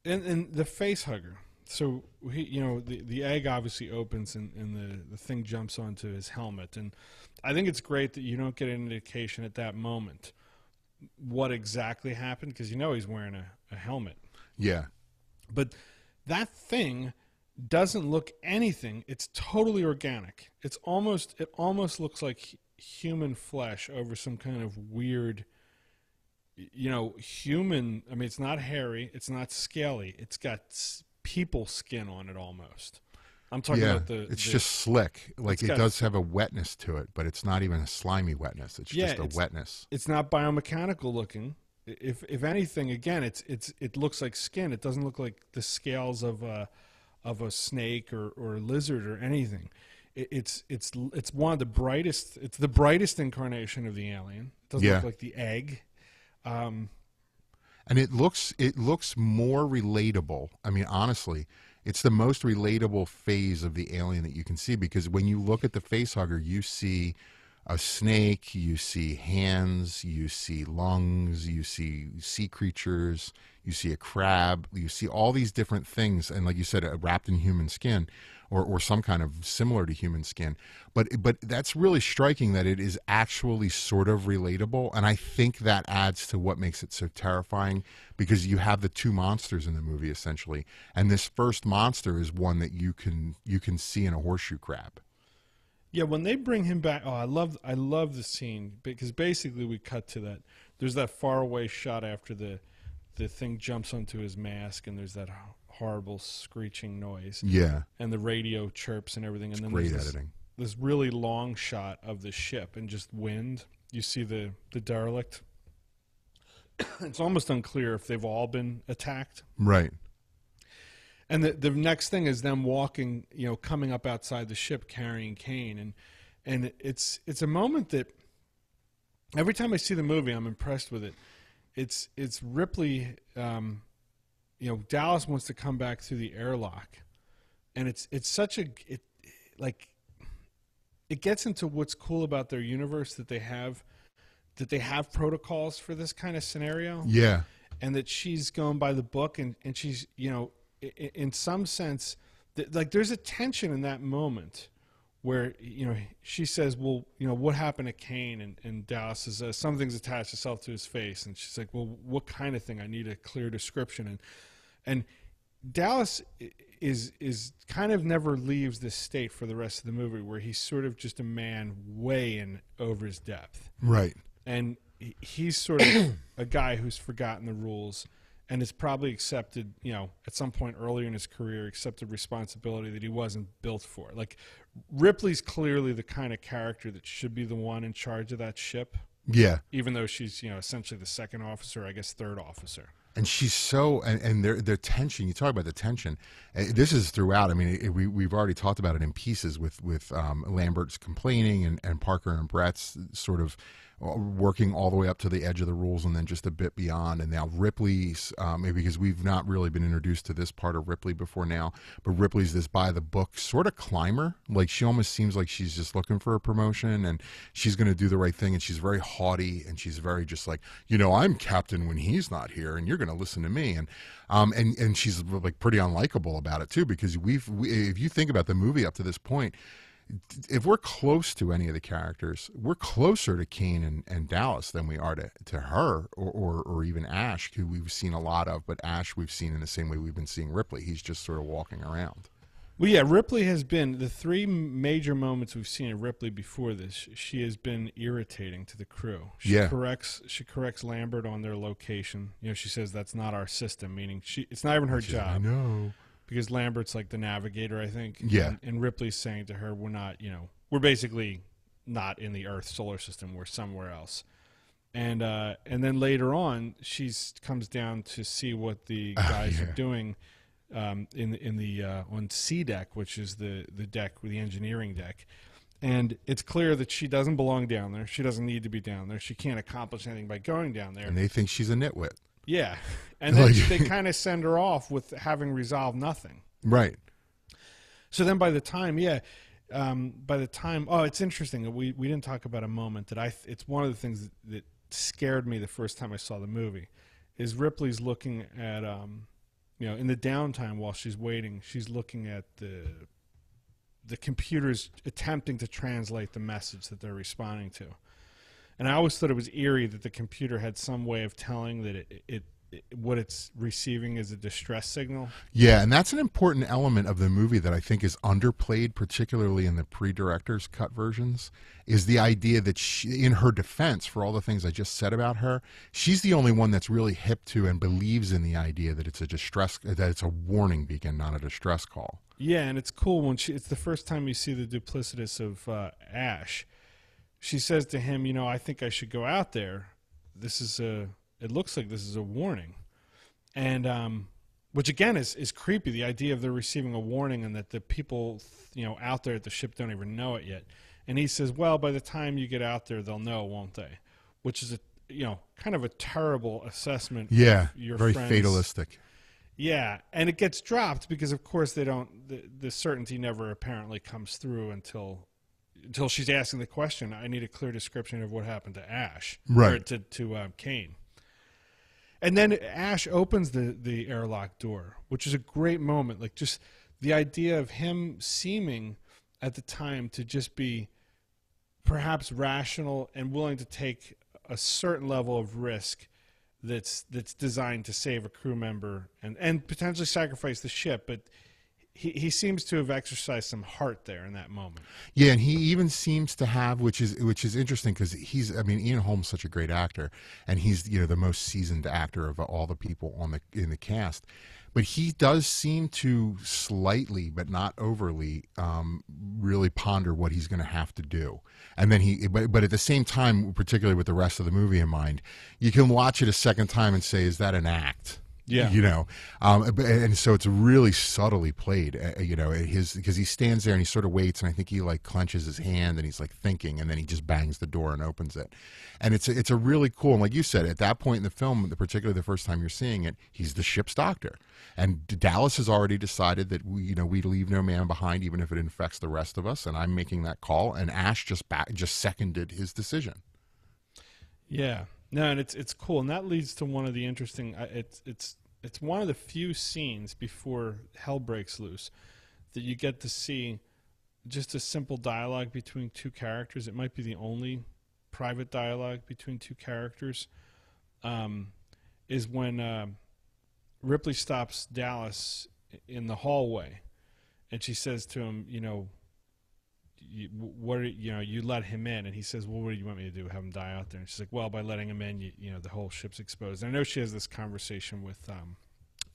And the face hugger. So the egg obviously opens and the thing jumps onto his helmet, and I think it's great that you don't get an indication at that moment what exactly happened, because he's wearing a helmet. Yeah. But that thing doesn't look anything. It's totally organic. It almost looks like human flesh over some kind of weird, human. I mean, it's not hairy. It's not scaly. It's got people skin on it almost. I'm talking about it's just slick. Like, it does have a wetness to it, but it's not even a slimy wetness. It's just a wetness. It's not biomechanical looking. If anything, again, it looks like skin. It doesn't look like the scales of a snake or a lizard or anything. It's one of the brightest. It's the brightest incarnation of the alien. It doesn't look like the egg. And it looks more relatable. I mean, honestly, it's the most relatable phase of the alien that you can see, because when you look at the facehugger, you see a snake, you see hands, you see lungs, you see sea creatures, you see a crab, you see all these different things, and like you said, wrapped in human skin, or some kind of similar to human skin. But that's really striking that it is actually sort of relatable, and I think that adds to what makes it so terrifying, because you have the two monsters in the movie essentially, and this first monster is one that you can see in a horseshoe crab. Yeah, when they bring him back, I love the scene because basically we cut to that. There's that faraway shot after the thing jumps onto his mask, and there's that horrible screeching noise, Yeah, and the radio chirps and everything, it's and then great there's editing. this really long shot of the ship and just wind. You see the derelict. It's almost unclear if they've all been attacked. Right. And the next thing is them walking, coming up outside the ship carrying Kane, and it's a moment that every time I see the movie, I'm impressed with it. It's Ripley. Dallas wants to come back through the airlock, and it's such a it gets into what's cool about their universe that they have protocols for this kind of scenario. Yeah. And that she's going by the book, and she's in some sense like there's a tension in that moment where she says, well, what happened to Kane, and Dallas says something's attached itself to his face, and she's like, well, what kind of thing? I need a clear description. And Dallas is kind of never leaves this state for the rest of the movie where he's sort of just a man way in over his depth. Right. And he's sort of a guy who's forgotten the rules and has probably accepted, at some point earlier in his career, accepted responsibility that he wasn't built for. Like, Ripley's clearly the kind of character that should be the one in charge of that ship. Yeah. Even though she's, essentially the second officer, I guess third officer. And she's so, and their tension. You talk about the tension. This is throughout. I mean, we've already talked about it in pieces with Lambert's complaining and Parker and Brett's sort of working all the way up to the edge of the rules and then just a bit beyond. And now Ripley's, because we've not really been introduced to this part of Ripley before now, but Ripley's this by the book sort of climber. Like, she almost seems like she's just looking for a promotion and she's going to do the right thing. And she's very haughty and she's very just like, I'm captain when he's not here and you're going to listen to me. And she's like pretty unlikable about it too, because if you think about the movie up to this point, if we're close to any of the characters, we're closer to Kane and Dallas than we are to her or even Ash, who we've seen a lot of, but Ash we've seen in the same way we've been seeing Ripley. He's just sort of walking around. Well, yeah, Ripley has been, the three major moments we've seen of Ripley before this, she has been irritating to the crew. She corrects Lambert on their location. She says that's not our system, meaning it's not even her job. I know. Because Lambert's like the navigator, I think. Yeah. And Ripley's saying to her, we're not, we're basically not in the Earth solar system. We're somewhere else. And then later on, she comes down to see what the guys are doing on C deck, which is the deck, the engineering deck. And it's clear that she doesn't belong down there. She doesn't need to be down there. She can't accomplish anything by going down there. And they think she's a nitwit. Yeah. And then they kind of send her off with having resolved nothing. Right. So then by the time, it's interesting that we didn't talk about a moment that it's one of the things that scared me the first time I saw the movie, is Ripley's looking at, in the downtime while she's waiting, she's looking at the computers attempting to translate the message that they're responding to. And I always thought it was eerie that the computer had some way of telling that what it's receiving is a distress signal. Yeah, and that's an important element of the movie that I think is underplayed, particularly in the pre-director's cut versions, is the idea that she, in her defense, for all the things I just said about her, she's the only one that's really hip to and believes in the idea that it's a warning beacon, not a distress call. Yeah, and it's cool when it's the first time you see the duplicitous of Ash. She says to him, I think I should go out there. It looks like this is a warning. And, which again is creepy, the idea of they're receiving a warning and that the people, out there at the ship don't even know it yet. And he says, well, by the time you get out there, they'll know, won't they? Which is kind of a terrible assessment. Yeah, of your very friends. fatalistic. Yeah, and it gets dropped because, of course, they don't. The certainty never apparently comes through until she's asking the question. I need a clear description of what happened to Ash, right? Or to Kane. And then Ash opens the airlock door, which is a great moment. Like, just the idea of him seeming at the time to just be perhaps rational and willing to take a certain level of risk that's designed to save a crew member and potentially sacrifice the ship. But he seems to have exercised some heart there in that moment. Yeah, and he even seems to have, which is interesting because I mean, Ian Holm's such a great actor, and he's the most seasoned actor of all the people in the cast. But he does seem to slightly, but not overly, really ponder what he's going to have to do. And then but at the same time, particularly with the rest of the movie in mind, you can watch it a second time and say, is that an act? Yeah. And so it's really subtly played, because he stands there and he sort of waits, and I think he like clenches his hand and he's like thinking, and then he just bangs the door and opens it. And it's a really cool, and like you said, at that point in the film, particularly the first time you're seeing it, he's the ship's doctor. And Dallas has already decided that we leave no man behind, even if it infects the rest of us, and I'm making that call, and Ash just seconded his decision. Yeah. No, and it's cool, and that leads to one of the interesting. It's one of the few scenes before hell breaks loose that you get to see just a simple dialogue between two characters. It might be the only private dialogue between two characters. Is when Ripley stops Dallas in the hallway, and she says to him, you let him in, and he says, well, what do you want me to do, have him die out there? And she's like, well, by letting him in, the whole ship's exposed. And I know she has this conversation with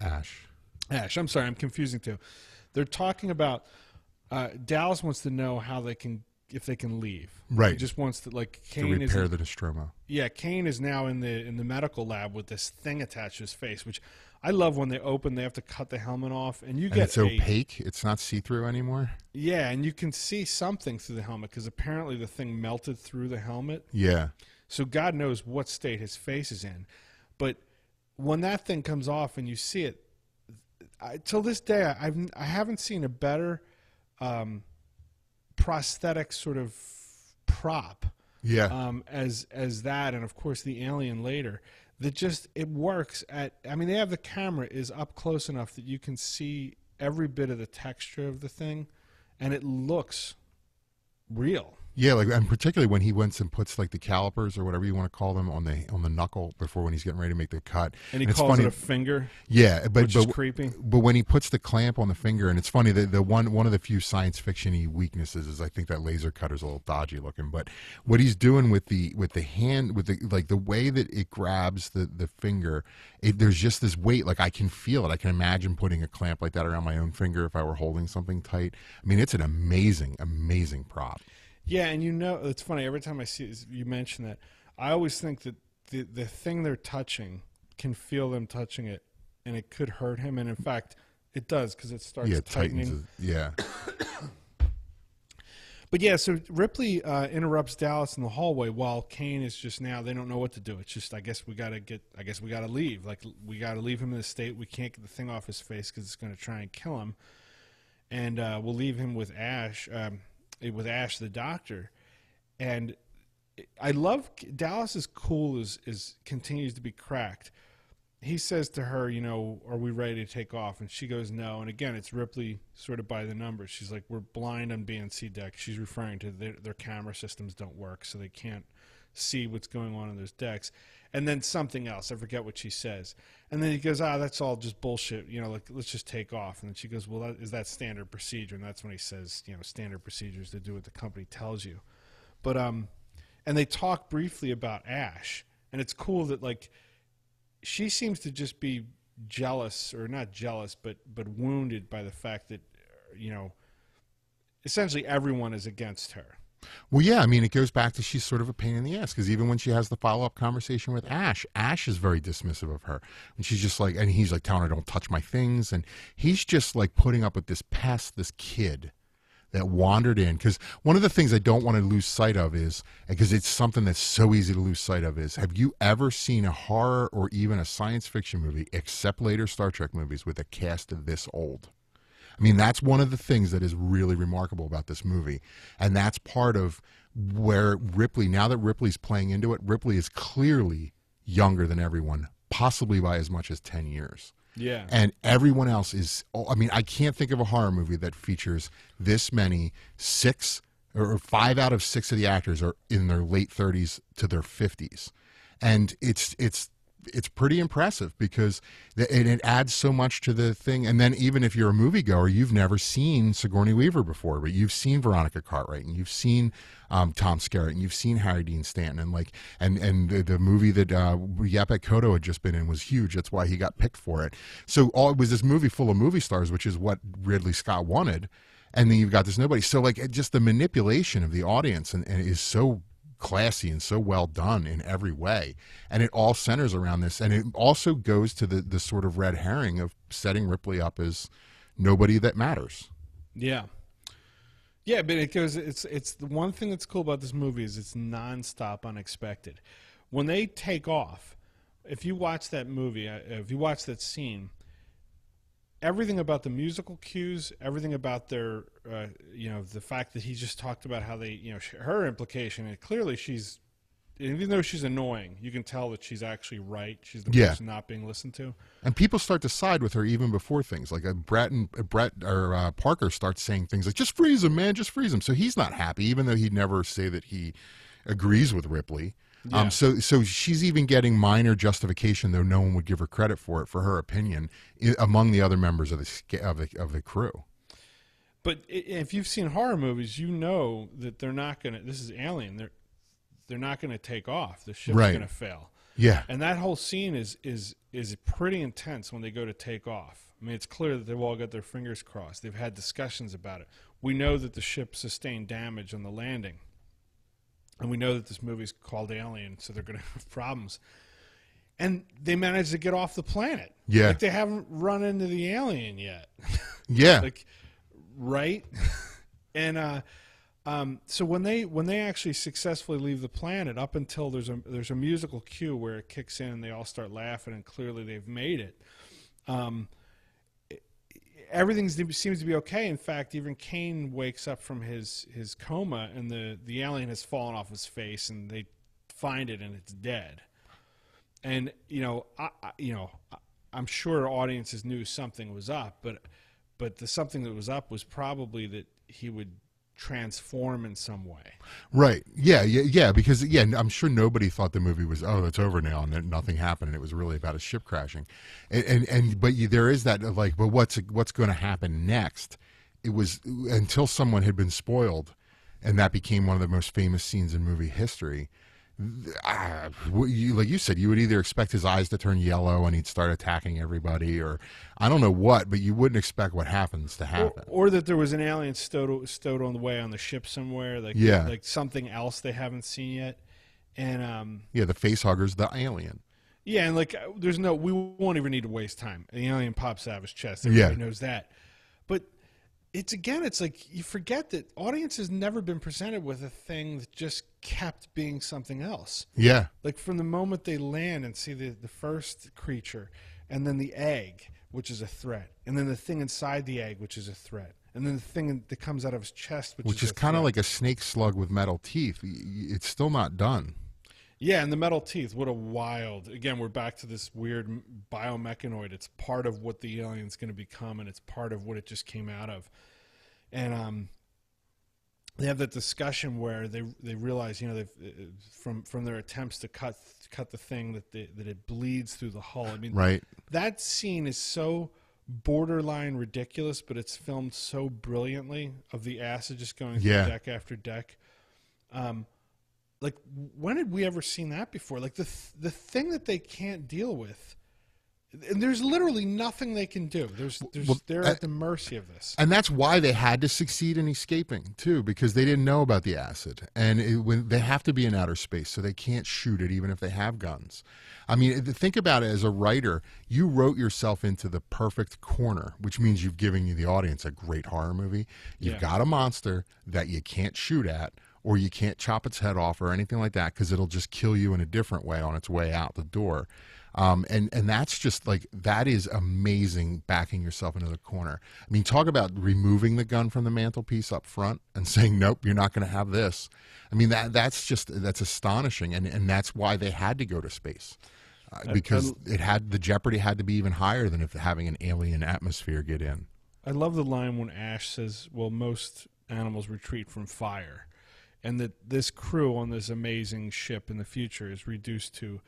Ash, I'm sorry, I'm confusing too. They're talking about Dallas wants to know if they can leave. Right. He just wants to, like, Kane to repair the Nostromo. Yeah, Kane is now in the medical lab with this thing attached to his face, which I love. When they open, they have to cut the helmet off, and it's opaque. It's not see-through anymore. Yeah, and you can see something through the helmet because apparently the thing melted through the helmet. Yeah. So God knows what state his face is in. But when that thing comes off and you see it, till this day, I haven't seen a better prosthetic sort of prop. Yeah. As that, and of course the alien later. That it works they have the camera is up close enough that you can see every bit of the texture of the thing, and it looks real. Yeah, and particularly when he went and puts like the calipers or whatever you want to call them on the knuckle before when he's getting ready to make the cut, and he calls it a finger. Yeah, which is creepy. But when he puts the clamp on the finger, and it's funny that the one of the few science fiction-y weaknesses is I think that laser cutter's a little dodgy looking. But what he's doing with the hand, with the way that it grabs the finger, there's just this weight. Like I can feel it. I can imagine putting a clamp like that around my own finger if I were holding something tight. I mean, it's an amazing prop. Yeah, and it's funny, every time I see you mention that, I always think that the thing they're touching can feel them touching it, and it could hurt him, and in fact, it does because it starts tightening. Yeah. But yeah, so Ripley interrupts Dallas in the hallway while Kane is just now, they don't know what to do. It's just, I guess we got to leave. Like, we got to leave him in the state. We can't get the thing off his face because it's going to try and kill him. And we'll leave him with Ash. With Ash the doctor, and I love Dallas is cool as continues to be cracked. He says to her, are we ready to take off? And she goes, no. And again, it's Ripley sort of by the numbers. She's like, we're blind on BNC deck. She's referring to their camera systems don't work, so they can't see what's going on those decks. And then something else, I forget what she says. And then he goes, that's all just bullshit, let's just take off. And then she goes, well, is that standard procedure? And that's when he says, standard procedures to do what the company tells you. But and they talk briefly about Ash, and it's cool that like she seems to just be jealous, or not jealous, but wounded by the fact that essentially everyone is against her. Well, yeah, I mean, it goes back to she's sort of a pain in the ass, because even when she has the follow-up conversation with Ash is very dismissive of her. And she's just like, and he's like telling her, don't touch my things. And he's just like putting up with this pest, this kid that wandered in. Because one of the things I don't want to lose sight of is, because it's something that's so easy to lose sight of, is have you ever seen a horror or even a science fiction movie, except later Star Trek movies, with a cast of this old? I mean, that's one of the things that is really remarkable about this movie. And that's part of where Ripley, now that Ripley's playing into it, Ripley is clearly younger than everyone, possibly by as much as 10 years. Yeah. And everyone else is, I mean, I can't think of a horror movie that features this many, 5 out of 6 of the actors are in their late 30s to their 50s. And it's it's pretty impressive because it adds so much to the thing. And then even if you're a moviegoer, you've never seen Sigourney Weaver before, but you've seen Veronica Cartwright and you've seen Tom Skerritt and you've seen Harry Dean Stanton and the movie that Yaphet Kotto had just been in was huge. That's why he got picked for it. So it was this movie full of movie stars, which is what Ridley Scott wanted. And then you've got this nobody. So just the manipulation of the audience and is so classy and so well done in every way, and it all centers around this, and it also goes to the sort of red herring of setting Ripley up as nobody that matters. Yeah, but it goes. It's the one thing that's cool about this movie is it's nonstop, unexpected. When they take off, if you watch that movie, if you watch that scene, everything about the musical cues, everything about their, the fact that he just talked about how they, her implication, and clearly she's, even though she's annoying, you can tell that she's actually right. She's the person not being listened to. And people start to side with her even before things like Brett Parker starts saying things like, just freeze him, man, just freeze him. So he's not happy, even though he'd never say that he agrees with Ripley. Yeah. So she's even getting minor justification, though no one would give her credit for it, for her opinion, among the other members of the crew. But if you've seen horror movies, you know that they're not going to. This is Alien. They're not going to take off. The ship's going to fail. Yeah. And that whole scene is pretty intense when they go to take off. I mean, it's clear that they've all got their fingers crossed. They've had discussions about it. We know that the ship sustained damage on the landing. And we know that this movie's called Alien, so they're going to have problems. And they managed to get off the planet. Yeah. Like they haven't run into the alien yet. Yeah. Right? And so when they actually successfully leave the planet, up until there's a musical cue where it kicks in and they all start laughing and clearly they've made it. Everything seems to be okay. In fact, even Kane wakes up from his coma, and the alien has fallen off his face, and they find it, and it's dead. And I'm sure audiences knew something was up, but the something that was up was probably that he would transform in some way. Right. Yeah. Because I'm sure nobody thought the movie was, oh, it's over now and then nothing happened and it was really about a ship crashing. But there is that but what's going to happen next? It was until someone had been spoiled, and that became one of the most famous scenes in movie history. Like you said, you would either expect his eyes to turn yellow and he'd start attacking everybody, or I don't know what, but you wouldn't expect what happens to happen. Or that there was an alien stowed on the way on the ship somewhere, like something else they haven't seen yet. And the face hugger's the alien. Yeah, and we won't even need to waste time. The alien pops out of his chest. Everybody knows that. But it's like you forget that audience has never been presented with a thing that just kept being something else. Yeah. Like from the moment they land and see the first creature, and then the egg, which is a threat, and then the thing inside the egg, which is a threat, and then the thing that comes out of his chest, which is kind of like a snake slug with metal teeth. It's still not done. Yeah, and the metal teeth, what a wild... Again, we're back to this weird biomechanoid. It's part of what the alien's going to become, and it's part of what it just came out of. And they have that discussion where they realize, from their attempts to cut the thing that it bleeds through the hull. I mean, right. That scene is so borderline ridiculous, but it's filmed so brilliantly, of the acid just going through deck after deck. Like, when had we ever seen that before? Like, the thing that they can't deal with, and there's literally nothing they can do. They're at the mercy of this. And that's why they had to succeed in escaping, too, because they didn't know about the acid. And when they have to be in outer space, so they can't shoot it even if they have guns. I mean, think about it as a writer. You wrote yourself into the perfect corner, which means you've given the audience a great horror movie. You've got a monster that you can't shoot at, or you can't chop its head off or anything like that, because it'll just kill you in a different way on its way out the door. And that's just that is amazing, backing yourself into the corner. I mean, talk about removing the gun from the mantelpiece up front and saying, nope, you're not going to have this. I mean, that's astonishing. And that's why they had to go to space, because the jeopardy had to be even higher than if having an alien atmosphere get in. I love the line when Ash says, well, most animals retreat from fire. And that this crew on this amazing ship in the future is reduced to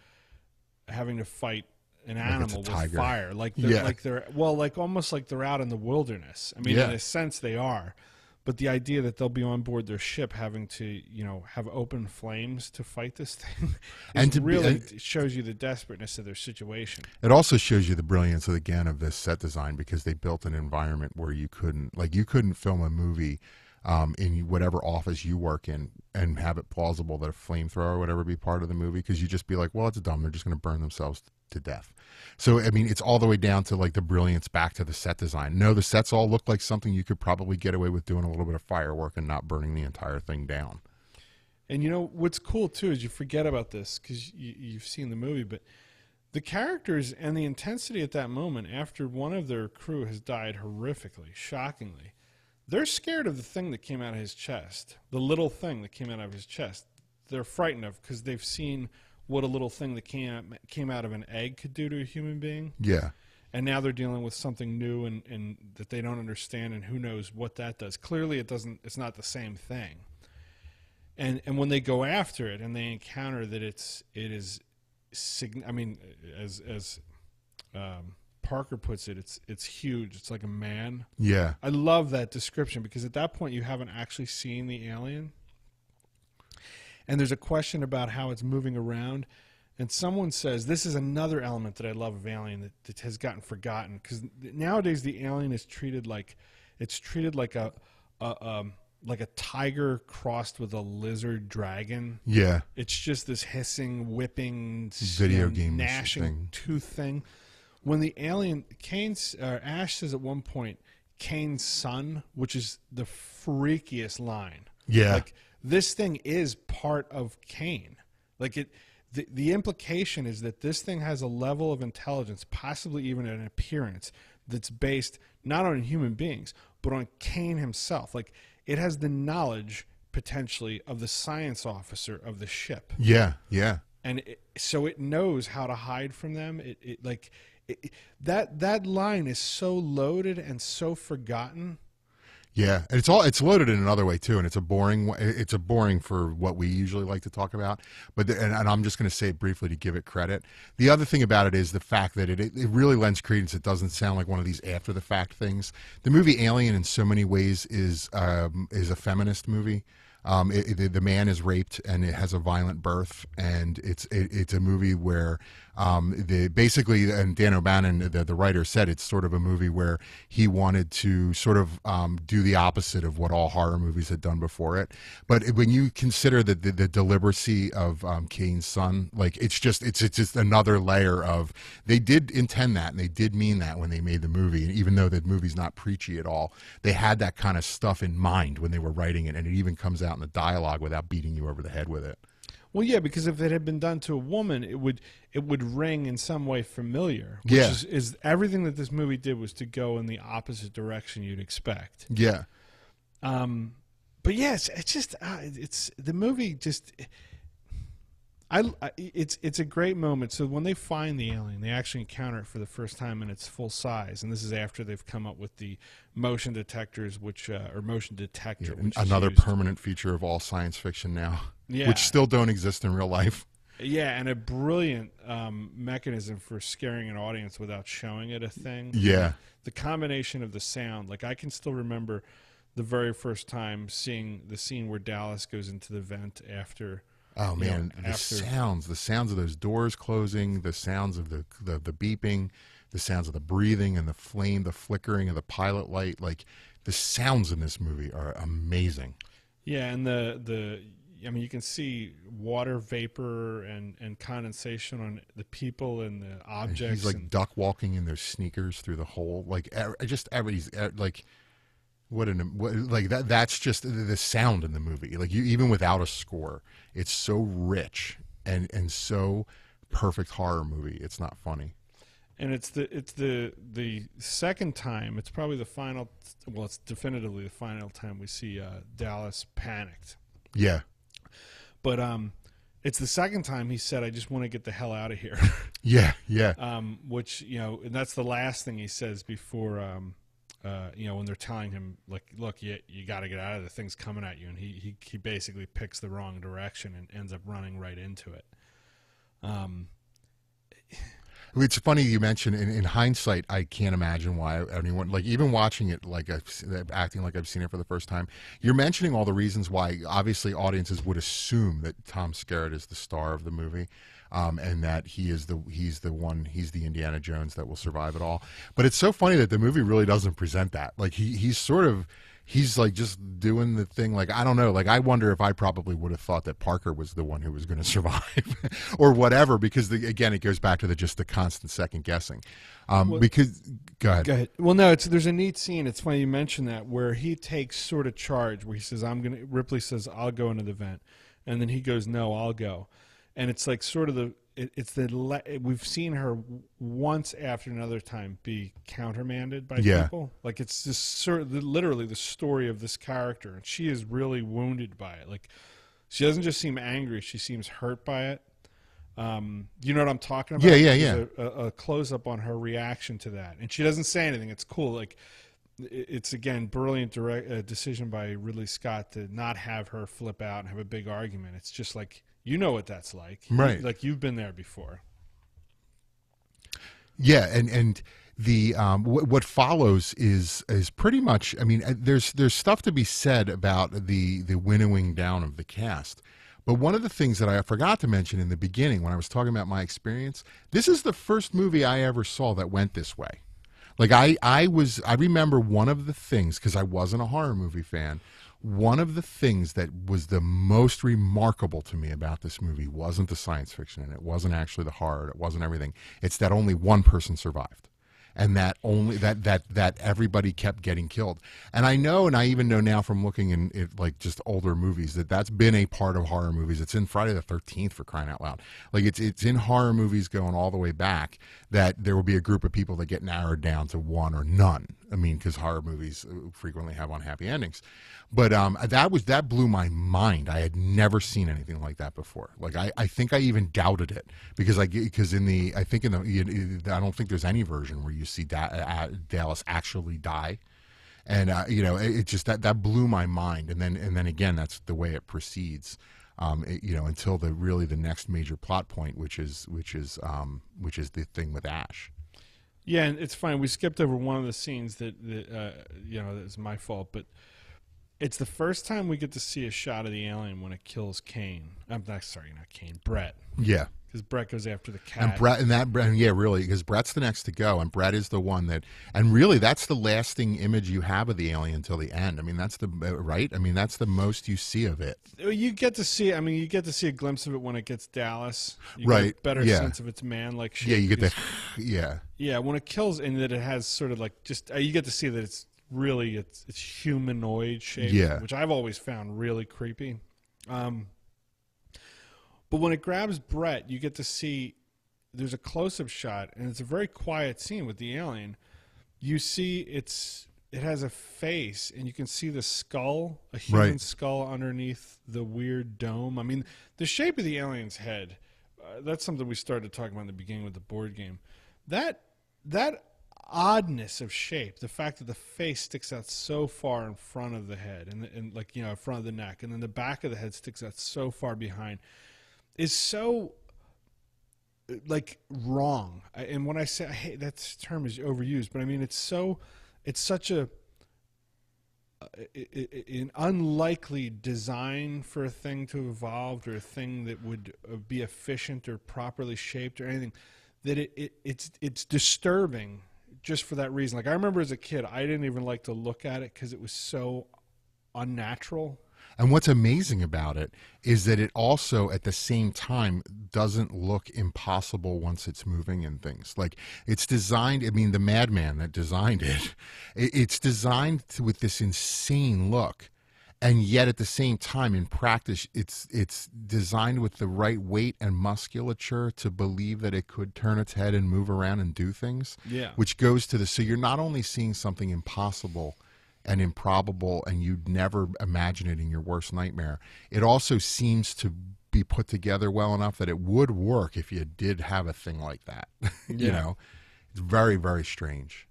having to fight an Like it's a animal with tiger. fire, Yeah. like they're well, like almost like they're out in the wilderness. I mean, Yeah. in a sense, they are. But the idea that they'll be on board their ship having to, have open flames to fight this thing And is to be, really and it shows you the desperateness of their situation. it also shows you the brilliance again of this set design, because they built an environment where you couldn't film a movie in whatever office you work in and have it plausible that a flamethrower or whatever be part of the movie, because you just be like, well, it's dumb. They're just going to burn themselves to death. So, I mean, it's all the way down to like the brilliance back to the set design. No, the sets all look like something you could probably get away with doing a little bit of firework and not burning the entire thing down. And what's cool too is you forget about this because you've seen the movie, but the characters and the intensity at that moment after one of their crew has died horrifically, shockingly, they're scared of the thing that came out of his chest, the little thing that came out of his chest. They're frightened of because they've seen what a little thing that came out of an egg could do to a human being. Yeah. And now they're dealing with something new and that they don't understand, and who knows what that does. Clearly it's not the same thing. And when they go after it and they encounter that it is, I mean, as Parker puts it, it's huge. It's like a man. Yeah. I love that description because at that point you haven't actually seen the alien. And there's a question about how it's moving around. And someone says, this is another element that I love of Alien that has gotten forgotten. Because nowadays the alien is treated like a tiger crossed with a lizard dragon. Yeah. It's just this hissing, whipping, Video game gnashing thing. tooth thing. When the alien, Ash says at one point, Kane's son, which is the freakiest line. Yeah. Like, this thing is part of Kane. Like the implication is that this thing has a level of intelligence, possibly even an appearance, that's based not on human beings, but on Kane himself. Like, it has the knowledge, potentially, of the science officer of the ship. Yeah. Yeah. And so it knows how to hide from them. That line is so loaded and so forgotten. Yeah, and it's loaded in another way too, and it's a boring for what we usually like to talk about. But and I'm just going to say it briefly to give it credit. The other thing about it is the fact that it really lends credence. It doesn't sound like one of these after the fact things. The movie Alien, in so many ways, is a feminist movie. The man is raped and it has a violent birth, and it's a movie where basically, and Dan O'Bannon, the writer, said it's sort of a movie where he wanted to sort of do the opposite of what all horror movies had done before it. But when you consider the deliberacy of Kane's son, like it's just another layer of, they did intend that and they did mean that when they made the movie. And even though the movie's not preachy at all, they had that kind of stuff in mind when they were writing it, and it even comes out in the dialogue without beating you over the head with it. Well, yeah, because if it had been done to a woman, it would ring in some way familiar. Which is everything that this movie did was to go in the opposite direction you'd expect. Yeah. But yes, it's just it's the movie just. It's a great moment. So when they find the alien, they actually encounter it for the first time in its full size, and this is after they've come up with the motion detectors, or motion detector, which another is used. permanent feature of all science fiction now, Yeah. which still don't exist in real life. Yeah, and a brilliant mechanism for scaring an audience without showing it a thing. Yeah. The combination of the sound, like I can still remember the very first time seeing the scene where Dallas goes into the vent after. Oh man, the sounds of those doors closing, the sounds of the beeping, the sounds of the breathing and the flame, the flickering of the pilot light, like the sounds in this movie are amazing. Yeah, and I mean, you can see water vapor and condensation on the people and the objects. And he's like duck walking in their sneakers through the hole, like just everybody's like. That's just the sound in the movie. Like, you, even without a score, it's so rich and so perfect horror movie. It's not funny. And it's the second time. It's probably the final. Well, it's definitively the final time we see Dallas panicked. Yeah. But it's the second time he said, "I just want to get the hell out of here." Yeah. Yeah. Which, and that's the last thing he says before. When they're telling him, like, look, you got to get out of the thing's coming at you, and he basically picks the wrong direction and ends up running right into it. It's funny you mentioned in hindsight, I can't imagine why anyone, like even watching it, like acting like I've seen it for the first time. You're mentioning all the reasons why obviously audiences would assume that Tom Skerritt is the star of the movie. And that he's the Indiana Jones that will survive it all. But it's so funny that the movie really doesn't present that. Like he's like just doing the thing. Like, I don't know. Like, I wonder if I probably would have thought that Parker was the one who was going to survive or whatever, because again, it goes back to just the constant second guessing. Well, because go ahead. Go ahead. Well, no, there's a neat scene. It's funny you mentioned that, where he takes sort of charge, where he says, Ripley says, I'll go into the vent. And then he goes, no, I'll go. And it's like sort of we've seen her once after another time be countermanded by people. Like, it's just sort of literally the story of this character, and she is really wounded by it. Like, she doesn't just seem angry; she seems hurt by it. You know what I'm talking about? Yeah. A close up on her reaction to that, and she doesn't say anything. It's cool. Like, it's again brilliant decision by Ridley Scott to not have her flip out and have a big argument. It's just like, you know what that's like, right? Like, you've been there before. Yeah, and the what follows is pretty much. I mean, there's stuff to be said about the winnowing down of the cast. But one of the things that I forgot to mention in the beginning when I was talking about my experience, this is the first movie I ever saw that went this way. Like, I remember one of the things, because I wasn't a horror movie fan. One of the things that was the most remarkable to me about this movie wasn't the science fiction, and it wasn't actually the horror, it wasn't everything. It's that only one person survived, and that only that everybody kept getting killed. And I know, and I even know now from looking in like just older movies, that's been a part of horror movies. It's in Friday the 13th, for crying out loud. Like, it's in horror movies going all the way back, that there will be a group of people that get narrowed down to one or none. I mean, because horror movies frequently have unhappy endings. But that blew my mind. I had never seen anything like that before. Like, I think I even doubted it, because I don't think there's any version where you see Dallas actually die, and it just that blew my mind. And then again, that's the way it proceeds. Until the next major plot point, which is the thing with Ash. Yeah, and it's fine. We skipped over one of the scenes that is my fault, but it's the first time we get to see a shot of the alien when it kills Kane. I'm not Kane, Brett. Yeah. Because Brett goes after the cat. Really, because Brett's the next to go, and Brett is the one and really that's the lasting image you have of the alien until the end. I mean, that's right. I mean, that's the most you see of it. You get to see. I mean, you get to see a glimpse of it when it gets Dallas. You right. Get a better sense of its man-like shape. Yeah, you get Yeah, when it kills, and that it has sort of like just you get to see that it's really it's humanoid shape. Yeah. Which I've always found really creepy. But when it grabs Brett, you get to see there's a close-up shot, and it's a very quiet scene with the alien. You see it has a face, and you can see the skull, a human skull underneath the weird dome. I mean, the shape of the alien's head, that's something we started talking about in the beginning with the board game. That oddness of shape, the fact that the face sticks out so far in front of the head, and in front of the neck, and then the back of the head sticks out so far behind, is so wrong. And when I say that term is overused, but I mean it's such an unlikely design for a thing to evolve, or a thing that would be efficient or properly shaped or anything, that it's disturbing just for that reason. Like, I remember as a kid, I didn't even like to look at it because it was so unnatural. And what's amazing about it is that it also, at the same time, doesn't look impossible once it's moving and things. Like, it's designed, I mean, the madman that designed it's designed with this insane look. And yet, at the same time, in practice, it's designed with the right weight and musculature to believe that it could turn its head and move around and do things. Yeah. Which goes to so you're not only seeing something impossible and improbable, and you'd never imagine it in your worst nightmare, it also seems to be put together well enough that it would work if you did have a thing like that. Yeah. It's very, very strange.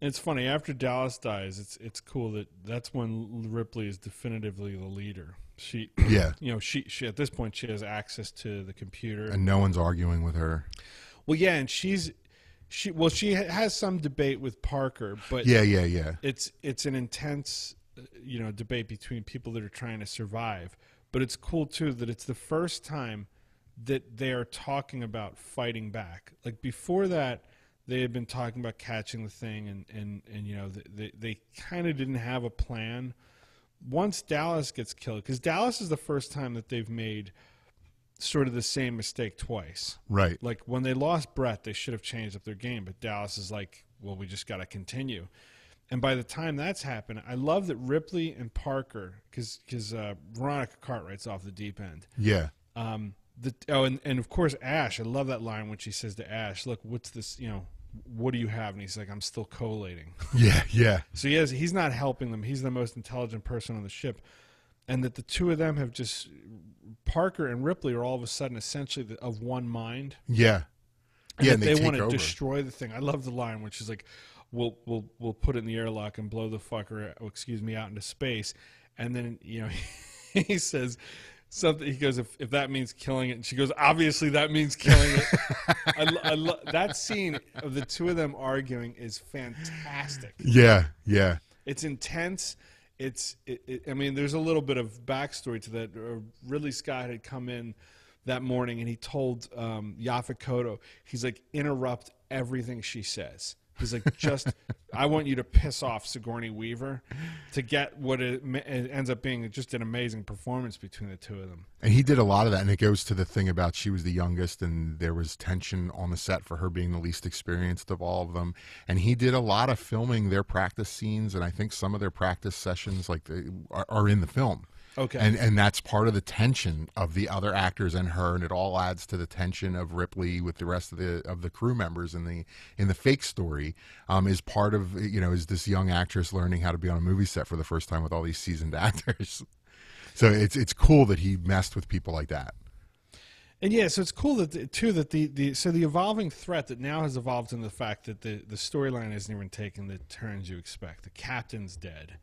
It's funny, after Dallas dies, it's cool that's when Ripley is definitively the leader. She, Yeah. you know, she at this point she has access to the computer, And no one's arguing with her. well, yeah, and she has some debate with Parker, but Yeah. it's an intense, debate between people that are trying to survive. But it's cool too that it's the first time that they are talking about fighting back. Like before that, they had been talking about catching the thing, and they kind of didn't have a plan. Once Dallas gets killed, because Dallas is the first time that they've made sort of the same mistake twice. Right. Like when they lost Brett, they should have changed up their game, but Dallas is like, well, we just got to continue. And by the time that's happened, I love that Ripley and Parker, because Veronica Cartwright's off the deep end. Yeah. And of course Ash. I love that line when she says to Ash, "Look, what's this? What do you have?" And he's like, "I'm still collating." Yeah. So he's not helping them. He's the most intelligent person on the ship, and that the two of them have just Parker and Ripley are all of a sudden essentially of one mind. Yeah. And they want to over. destroy the thing. I love the line when she's like, "We'll put it in the airlock and blow the fucker, out into space," and then he says something. He goes, "If that means killing it," and she goes, "Obviously that means killing it." I that scene of the two of them arguing is fantastic. Yeah. It's intense. I mean, there's a little bit of backstory to that. Ridley Scott had come in that morning and he told Yaphet Kotto, he's like, interrupt everything she says. He's like, I want you to piss off Sigourney Weaver to get what it ends up being just an amazing performance between the two of them. And he did a lot of that, and it goes to the thing about she was the youngest, and there was tension on the set for her being the least experienced of all of them. And he did a lot of filming their practice scenes, and I think some of their practice sessions are in the film. Okay. And that's part of the tension of the other actors and her, and it all adds to the tension of Ripley with the rest of the crew members in the fake story. Is part of is this young actress learning how to be on a movie set for the first time with all these seasoned actors. So it's cool that he messed with people like that. And yeah, so it's cool that the evolving threat that now has evolved in the fact that the storyline isn't even taking the turns you expect. The captain's dead.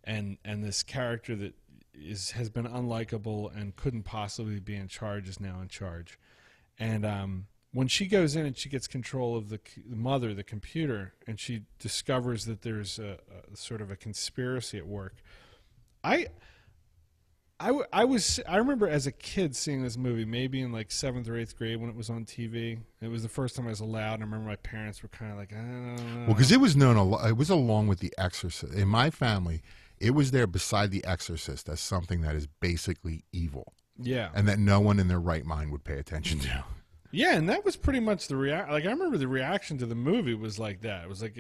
And this character that has been unlikable and couldn't possibly be in charge is now in charge. And when she goes in and she gets control of the mother, the computer, and she discovers that there's a sort of a conspiracy at work. I remember as a kid seeing this movie, maybe in like 7th or 8th grade when it was on TV. It was the first time I was allowed. And I remember my parents were kind of like, I don't know. Well, because it was it was along with The Exorcist. In my family, it was there beside The Exorcist as something that is basically evil. Yeah. And that no one in their right mind would pay attention to. Yeah, and that was pretty much the Like, I remember the reaction to the movie was like that. It was like,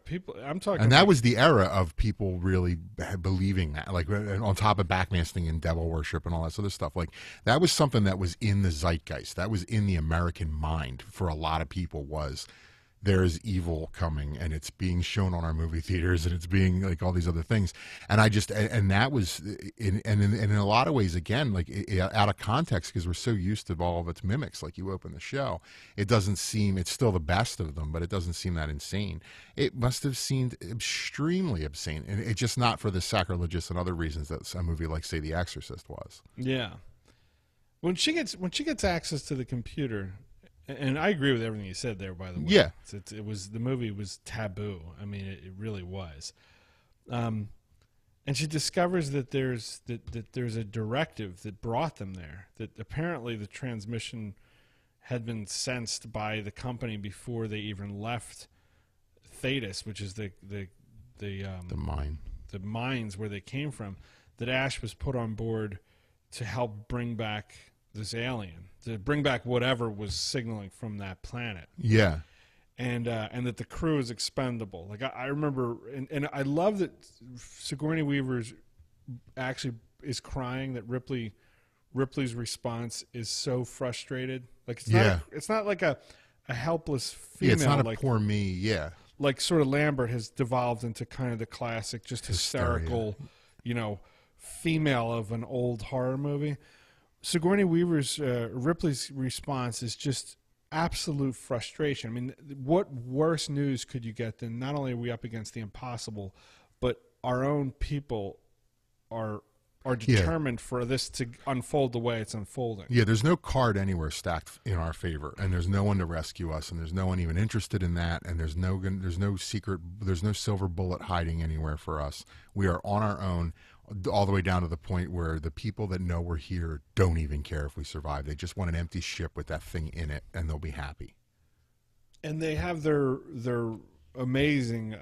people. I'm talking. And that was the era of people really believing that, like on top of backmasting and devil worship and all that sort of stuff. Like that was something that was in the zeitgeist. That was in the American mind for a lot of people. There is evil coming, and it's being shown on our movie theaters, and it's being like all these other things. And that was in a lot of ways, again, like out of context, because we're so used to all of its mimics. Like you open the show, it doesn't seem, it's still the best of them, but it doesn't seem that insane. It must have seemed extremely obscene, and it's just not for the sacrilegious and other reasons that a movie like, say, The Exorcist was. Yeah. When she gets access to the computer. And I agree with everything you said there, by the way. Yeah. The movie was taboo. I mean, it really was. And she discovers that there's a directive that brought them there. That apparently the transmission had been sensed by the company before they even left Thetis, which is the mine, the mines where they came from. That Ash was put on board to help bring back this alien, to bring back whatever was signaling from that planet. Yeah. And that the crew is expendable. Like I remember, and I love that Sigourney Weaver's actually is crying, that Ripley's response is so frustrated. Like it's not like a helpless female. Yeah, it's not a like, poor me, yeah. Like sort of Lambert has devolved into kind of the classic, just hysterical, female of an old horror movie. Sigourney Weaver's Ripley's response is just absolute frustration. I mean, what worse news could you get than not only are we up against the impossible, but our own people are are determined for this to unfold the way it's unfolding. Yeah, there's no card anywhere stacked in our favor, and there's no one to rescue us, and there's no one even interested in that, and there's no silver bullet hiding anywhere for us. We are on our own, all the way down to the point where the people that know we're here don't even care if we survive. They just want an empty ship with that thing in it, and they'll be happy. And they have their amazing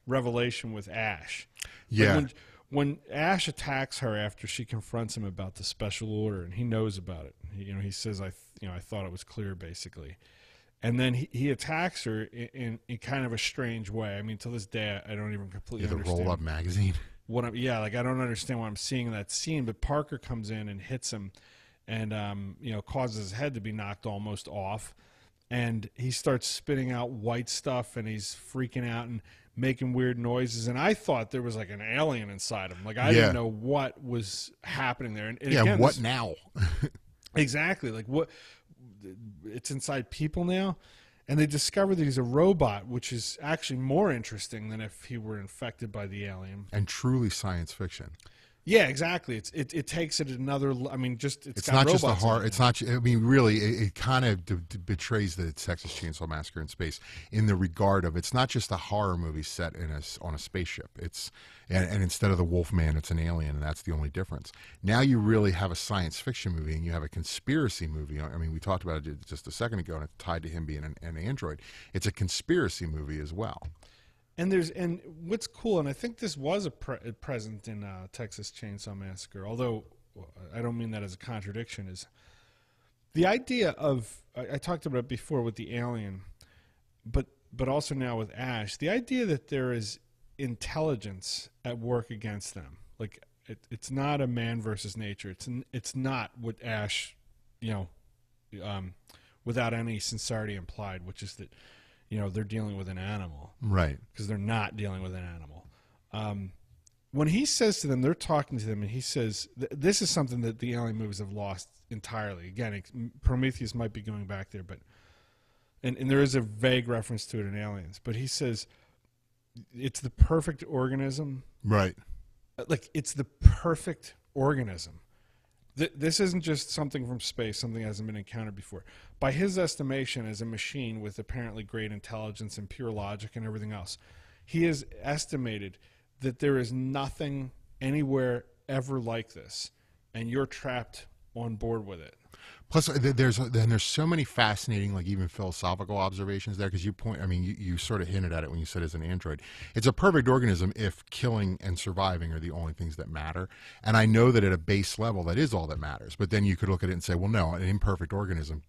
revelation with Ash. Yeah. Like when Ash attacks her after she confronts him about the special order, and he knows about it, he says, I thought it was clear, basically. And then he attacks her in kind of a strange way. I mean, to this day, I don't even completely understand. The roll-up magazine. I don't understand what I'm seeing in that scene. But Parker comes in and hits him, and causes his head to be knocked almost off. And he starts spitting out white stuff, and he's freaking out and making weird noises. And I thought there was like an alien inside him. Like I didn't know what was happening there. And again, what now? Exactly. Like what? It's inside people now. And they discover that he's a robot, which is actually more interesting than if he were infected by the alien. And truly science fiction. Yeah, exactly. It takes it another. I mean, it's not just a horror. It's not. I mean, really, it kind of betrays the Texas Chainsaw Massacre in space in the regard of it's not just a horror movie set on a spaceship. And instead of the Wolfman, it's an alien, and that's the only difference. Now you really have a science fiction movie, and you have a conspiracy movie. I mean, we talked about it just a second ago, and it's tied to him being an android. It's a conspiracy movie as well. And what's cool, and I think this was present in Texas Chainsaw Massacre, although I don't mean that as a contradiction, is the idea of, I talked about it before with the alien, but also now with Ash, the idea that there is intelligence at work against them. Like it's not a man versus nature. It's not what Ash, without any sincerity implied, which is that they're dealing with an animal. Right. Because they're not dealing with an animal. When he says to them, they're talking to them, and he says, this is something that the alien movies have lost entirely. Again, Prometheus might be going back there, but and there is a vague reference to it in Aliens. But he says, it's the perfect organism. Right. Like, it's the perfect organism. This isn't just something from space, something that hasn't been encountered before. By his estimation, as a machine with apparently great intelligence and pure logic and everything else, he has estimated that there is nothing anywhere ever like this, and you're trapped on board with it. Plus, there's so many fascinating, like even philosophical observations there. Because you sort of hinted at it when you said it's an android. It's a perfect organism if killing and surviving are the only things that matter. And I know that at a base level, that is all that matters. But then you could look at it and say, well, no, an imperfect organism,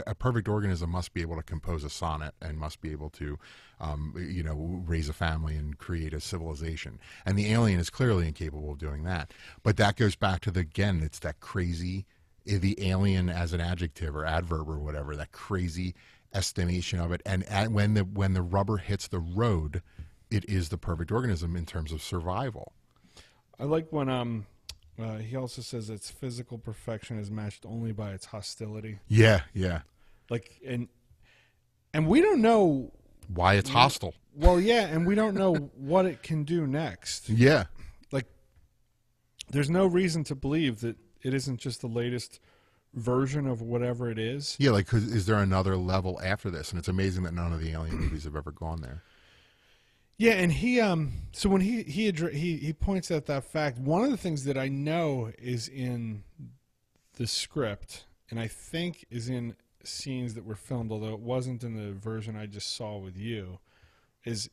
a perfect organism must be able to compose a sonnet and must be able to, raise a family and create a civilization. And the alien is clearly incapable of doing that. But that goes back to it's that crazy. The alien as an adjective or adverb or whatever, that crazy estimation of it. And when the rubber hits the road, it is the perfect organism in terms of survival. I like when he also says its physical perfection is matched only by its hostility. Yeah. Like and we don't know why it's hostile. Well, yeah, and we don't know what it can do next. Yeah. Like there's no reason to believe that it isn't just the latest version of whatever it is. Yeah, like, 'cause is there another level after this? And it's amazing that none of the alien movies have ever gone there. Yeah, and he so when he points out that fact, one of the things that I know is in the script, and I think is in scenes that were filmed, although it wasn't in the version I just saw with you, is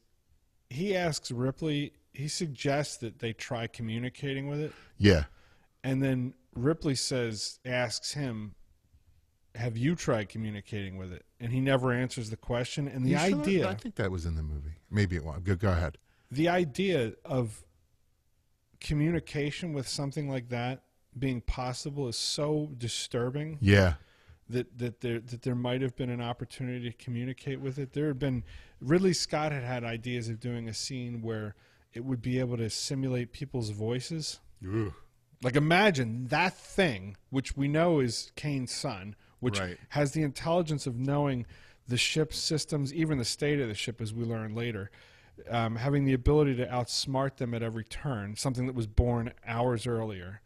he asks Ripley, he suggests that they try communicating with it. Yeah. And then Ripley asks him, have you tried communicating with it? And he never answers the question. And the idea... I think that was in the movie. Maybe it was. Go ahead. The idea of communication with something like that being possible is so disturbing. Yeah. That there might have been an opportunity to communicate with it. There had been... Ridley Scott had ideas of doing a scene where it would be able to simulate people's voices. Ugh. Like, imagine that thing, which we know is Kane's son, which has the intelligence of knowing the ship's systems, even the state of the ship, as we learn later, having the ability to outsmart them at every turn, something that was born hours earlier,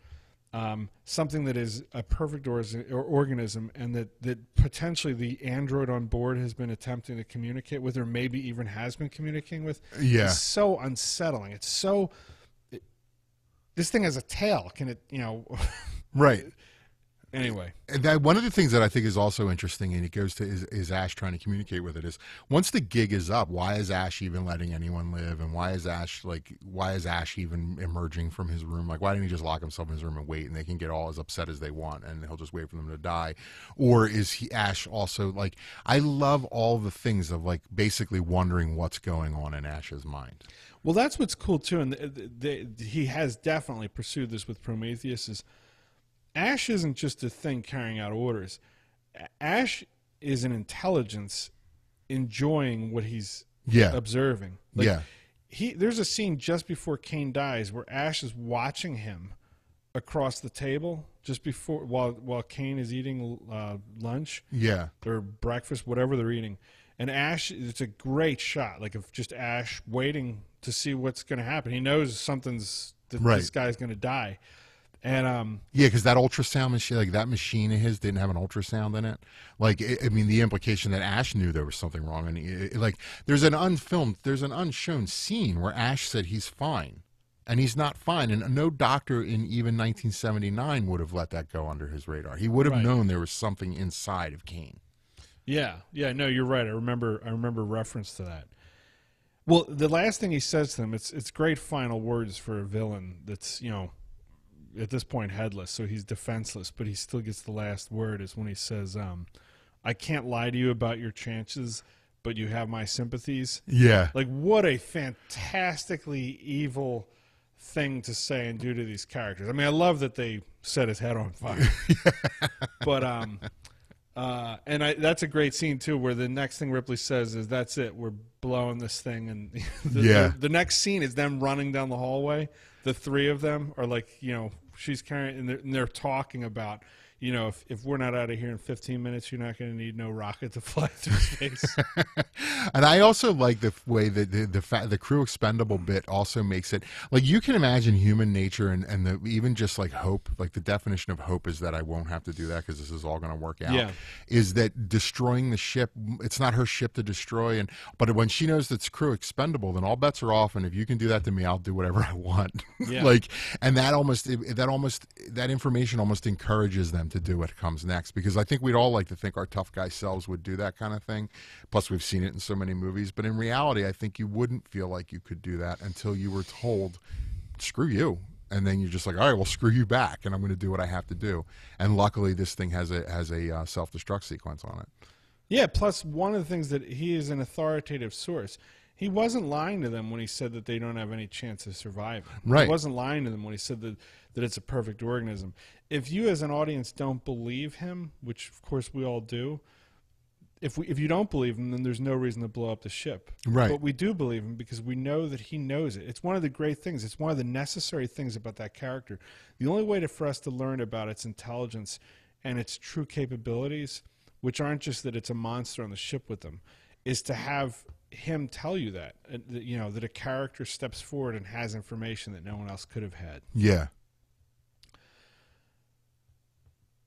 something that is a perfect organism, and that potentially the android on board has been attempting to communicate with, or maybe even has been communicating with. Yeah. It's so unsettling. It's so... this thing has a tail. Can it, Right. Anyway. And that, one of the things that I think is also interesting, and it goes to is Ash trying to communicate with it, is once the gig is up, why is Ash even letting anyone live? And why is Ash even emerging from his room? Like, why didn't he just lock himself in his room and wait, and they can get all as upset as they want, and he'll just wait for them to die? Or is Ash also, like, I love all the things of, like, basically wondering what's going on in Ash's mind. Well, that's what's cool too, and he has definitely pursued this with Prometheus. Is Ash isn't just a thing carrying out orders. Ash is an intelligence enjoying what he's observing. Like, there's a scene just before Kane dies where Ash is watching him across the table just before while Kane is eating lunch, or breakfast, whatever they're eating. And Ash, it's a great shot, like of just Ash waiting to see what's going to happen. He knows this guy's going to die. And because that ultrasound machine, like that machine of his, didn't have an ultrasound in it. Like, I mean, the implication that Ash knew there was something wrong, and there's an unshown scene where Ash said he's fine, and he's not fine, and no doctor in even 1979 would have let that go under his radar. He would have known there was something inside of Kane. Yeah, no, you're right. I remember reference to that. Well, the last thing he says to them, it's great final words for a villain that's, at this point headless, so he's defenseless, but he still gets the last word, is when he says, I can't lie to you about your chances, but you have my sympathies. Yeah. Like, what a fantastically evil thing to say and do to these characters. I mean, I love that they set his head on fire. But and that's a great scene too, where the next thing Ripley says is, "That's it, we're blowing this thing." And the next scene is them running down the hallway. The three of them are like, she's carrying, and they're talking about, if we're not out of here in 15 minutes, you're not going to need no rocket to fly through space. And I also like the way that the crew expendable bit also makes it, like, you can imagine human nature and even just like hope, like the definition of hope is that I won't have to do that because this is all going to work out. Yeah. Is that destroying the ship, it's not her ship to destroy, but when she knows that's crew expendable, then all bets are off, and if you can do that to me, I'll do whatever I want. Yeah. And that information almost encourages them to do what comes next, because I think we'd all like to think our tough guy selves would do that kind of thing. Plus, we've seen it in so many movies, but in reality, I think you wouldn't feel like you could do that until you were told, screw you. And then you're just like, all right, well, screw you back, and I'm going to do what I have to do. And luckily, this thing has a self-destruct sequence on it. Yeah, plus one of the things that he is an authoritative source. He wasn't lying to them when he said that they don't have any chance of surviving. Right. He wasn't lying to them when he said that it's a perfect organism. If you as an audience don't believe him, which of course we all do, if you don't believe him, then there's no reason to blow up the ship. Right. But we do believe him because we know that he knows it. It's one of the great things. It's one of the necessary things about that character. The only way for us to learn about its intelligence and its true capabilities, which aren't just that it's a monster on the ship with them, is to have him tell you that a character steps forward and has information that no one else could have had. Yeah.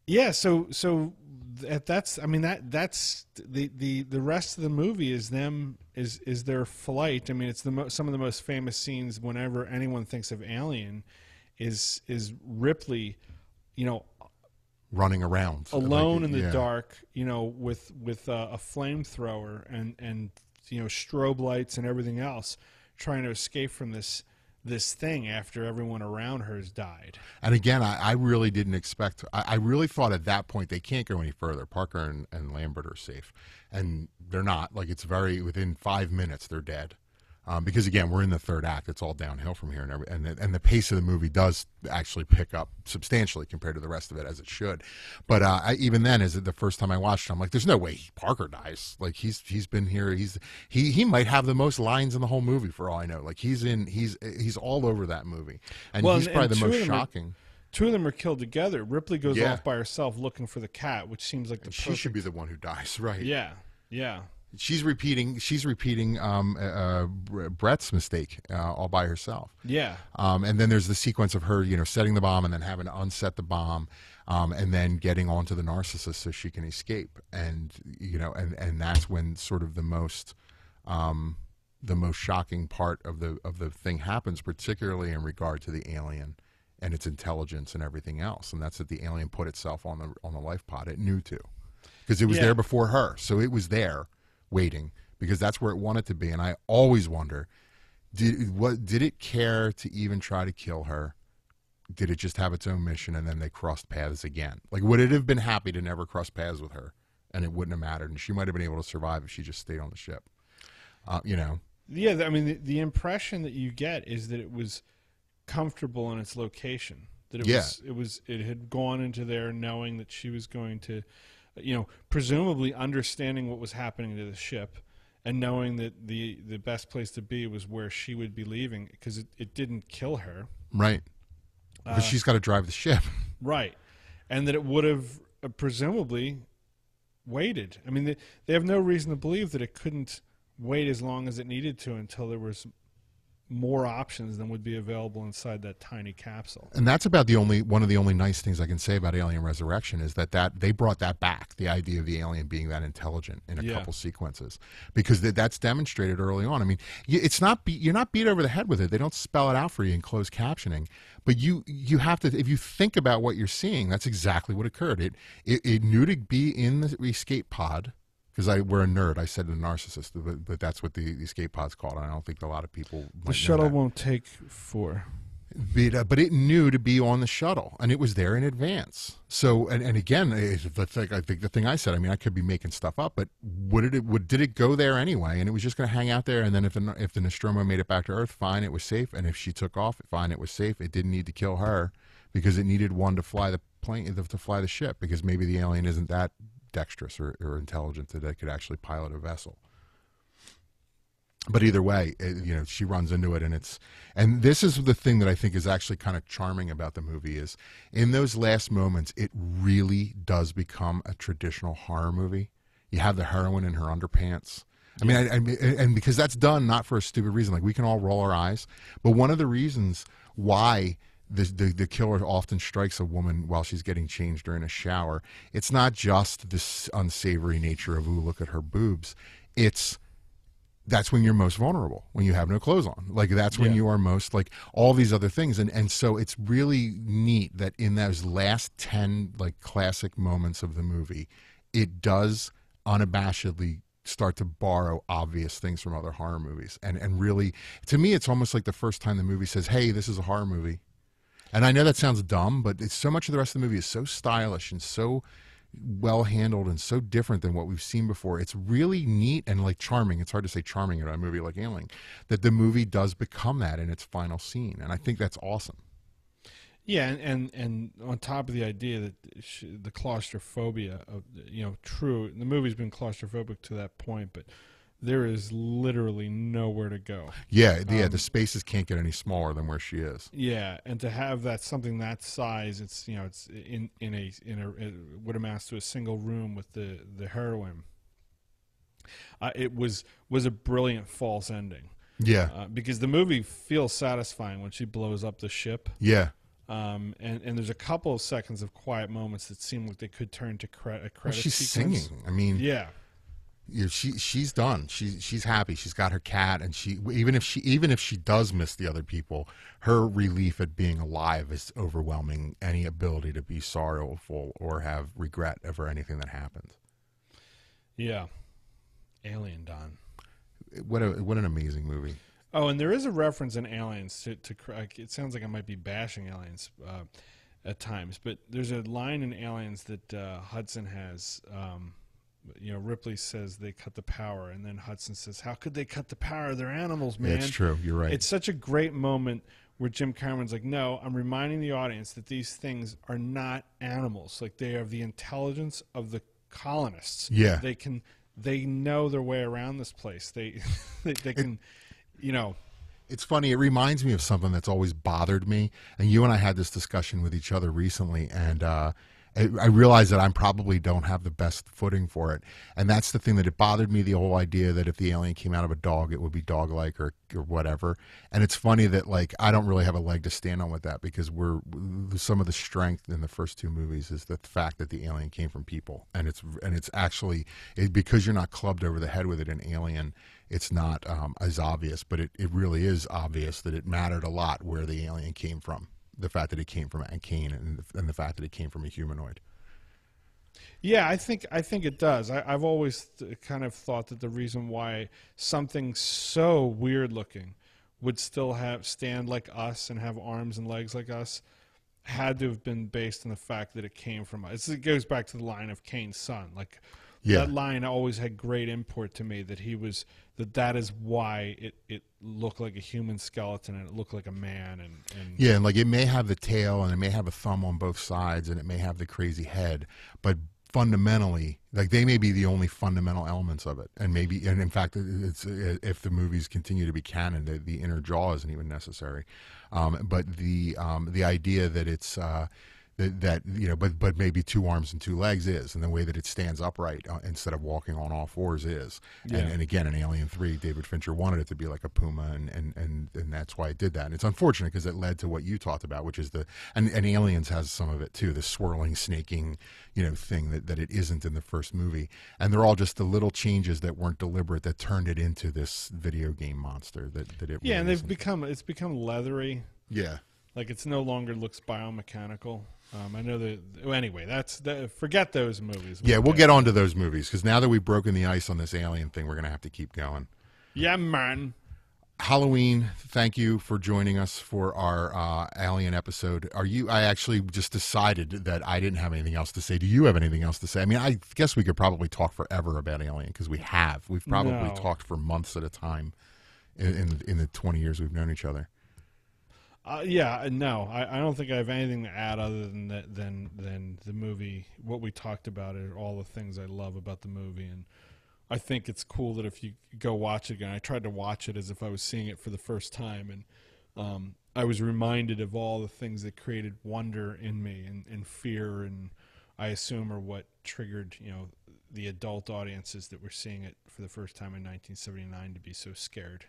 Yeah, so that's the rest of the movie is their flight. I mean, it's some of the most famous scenes whenever anyone thinks of Alien is Ripley, running around alone in the dark, with a flamethrower and strobe lights and everything else, trying to escape from this thing after everyone around her has died. And again, I really didn't expect, I really thought at that point they can't go any further. Parker and Lambert are safe, and they're not. Like, it's within 5 minutes they're dead. Because again, we're in the third act; it's all downhill from here, and the pace of the movie does actually pick up substantially compared to the rest of it, as it should. But even then, is it the first time I watched it, I'm like, "There's no way Parker dies. Like, he's been here. He might have the most lines in the whole movie for all I know. Like, he's all over that movie, and he's probably the most shocking." Two of them are killed together. Ripley goes off by herself looking for the cat, which seems like she should be the one who dies, right? Yeah, yeah. She's repeating. She's repeating Brett's mistake all by herself. Yeah. And then there's the sequence of her, setting the bomb and then having to unset the bomb, and then getting onto the narcissist so she can escape. And and that's when sort of the most shocking part of the thing happens, particularly in regard to the alien and its intelligence and everything else. And that's that the alien put itself on the life pod. It knew to, because it was there before her, so it was there waiting because that's where it wanted to be. And I always wonder, did it care to even try to kill her? Did it just have its own mission and then they crossed paths again? Like, would it have been happy to never cross paths with her and it wouldn't have mattered and she might have been able to survive if she just stayed on the ship? Yeah, I mean, the impression that you get is that it was comfortable in its location. That it had gone into there knowing that she was going to, presumably understanding what was happening to the ship, and knowing that the best place to be was where she would be leaving, because it didn't kill her. Right. Because she's got to drive the ship. Right. And that it would have presumably waited. I mean, they have no reason to believe that it couldn't wait as long as it needed to until there was more options than would be available inside that tiny capsule. And that's about one of the only nice things I can say about Alien Resurrection is that they brought that back, the idea of the alien being that intelligent in a couple sequences, because that's demonstrated early on. I mean, you're not beat over the head with it. They don't spell it out for you in closed captioning, but you have to, if you think about what you're seeing, that's exactly what occurred. It knew to be in the escape pod. Because we're a nerd, I said the narcissist, but that's what the escape pod's called. And I don't think a lot of people. The shuttle won't take 4. But it knew to be on the shuttle, and it was there in advance. So, and again, I think the thing I said. I mean, I could be making stuff up, but did it go there anyway? And it was just going to hang out there. And then if the Nostromo made it back to Earth, fine, it was safe. And if she took off, fine, it was safe. It didn't need to kill her because it needed one to fly the plane, to fly the ship, because maybe the alien isn't that dexterous or intelligent that they could actually pilot a vessel. But either way, she runs into it, and this is the thing that I think is actually kind of charming about the movie is in those last moments, it really does become a traditional horror movie. You have the heroine in her underpants. I mean, and because that's done not for a stupid reason. Like, we can all roll our eyes, but one of the reasons why the killer often strikes a woman while she's getting changed or in a shower, it's not just this unsavory nature of, ooh, look at her boobs. That's when you're most vulnerable, when you have no clothes on. Like, that's when you are most, like, all these other things. And so it's really neat that in those last 10, like, classic moments of the movie, it does unabashedly start to borrow obvious things from other horror movies. And really, to me, it's almost like the first time the movie says, hey, this is a horror movie. And I know that sounds dumb, but so much of the rest of the movie is so stylish and so well handled and so different than what we've seen before. It's really neat and like charming. It's hard to say charming in a movie like Alien, that the movie does become that in its final scene. And I think that's awesome. Yeah, and on top of the idea that the claustrophobia of, true, the movie's been claustrophobic to that point, but there is literally nowhere to go. Yeah, the spaces can't get any smaller than where she is. Yeah, and to have something that size, it's it's in a what amounts to a single room with the heroine. It was a brilliant false ending. Yeah, because the movie feels satisfying when she blows up the ship. Yeah. And there's a couple of seconds of quiet moments that seem like they could turn to a credit she's sequence. Singing. I mean, yeah. She's done. She's happy. She's got her cat, and even if she does miss the other people, her relief at being alive is overwhelming any ability to be sorrowful or have regret over anything that happened. Yeah, Alien, Don. What an amazing movie. Oh, and there is a reference in Aliens to it sounds like I might be bashing Aliens at times, but there's a line in Aliens that Hudson has. Ripley says they cut the power, and then Hudson says, how could they cut the power? They're animals, man. It's true. You're right. It's such a great moment where Jim Cameron's like, no, I'm reminding the audience that these things are not animals. Like, they have the intelligence of the colonists. Yeah. They know their way around this place. They can, It's funny. It reminds me of something that's always bothered me. And you and I had this discussion with each other recently, and I realize that I probably don't have the best footing for it, and that's the thing that it bothered me. The whole idea that if the alien came out of a dog, it would be dog-like or whatever. And it's funny that like I don't really have a leg to stand on with that because some of the strength in the first two movies is the fact that the alien came from people, and it's actually because you're not clubbed over the head with it in Alien. It's not as obvious, but it really is obvious that it mattered a lot where the alien came from. The fact that it came from a Kane and the fact that it came from a humanoid. Yeah, I think it does. I've always kind of thought that the reason why something so weird looking would still stand like us and have arms and legs like us had to have been based on the fact that it came from us. It goes back to the line of Kane's son. Like that line always had great import to me, that that is why it looked like a human skeleton and it looked like a man and yeah, and like it may have the tail and it may have a thumb on both sides and it may have the crazy head, but fundamentally, like they may be the only fundamental elements of it, and in fact, it's if the movies continue to be canon, the inner jaw isn't even necessary. But the idea that it's that but maybe two arms and two legs is, and the way that it stands upright instead of walking on all fours is, and again in Alien 3, David Fincher wanted it to be like a puma, and that's why it did that. And it's unfortunate because it led to what you talked about, which is and Aliens has some of it too, the swirling, snaking, thing that it isn't in the first movie, and they're all just the little changes that weren't deliberate that turned it into this video game monster that it yeah, really and it's become leathery. Yeah. Like it's no longer looks biomechanical. I know that. Well, anyway, forget those movies. Yeah, we'll get on to those movies because now that we've broken the ice on this alien thing, we're going to have to keep going. Yeah, man. Halloween, thank you for joining us for our Alien episode. I actually just decided that I didn't have anything else to say. Do you have anything else to say? I mean, I guess we could probably talk forever about Alien because we have. We've probably talked for months at a time in the 20 years we've known each other. No, I don't think I have anything to add other than the movie. What we talked about are all the things I love about the movie, and I think it's cool that if you go watch it again, I tried to watch it as if I was seeing it for the first time, and I was reminded of all the things that created wonder in me and fear, and I assume are what triggered the adult audiences that were seeing it for the first time in 1979 to be so scared.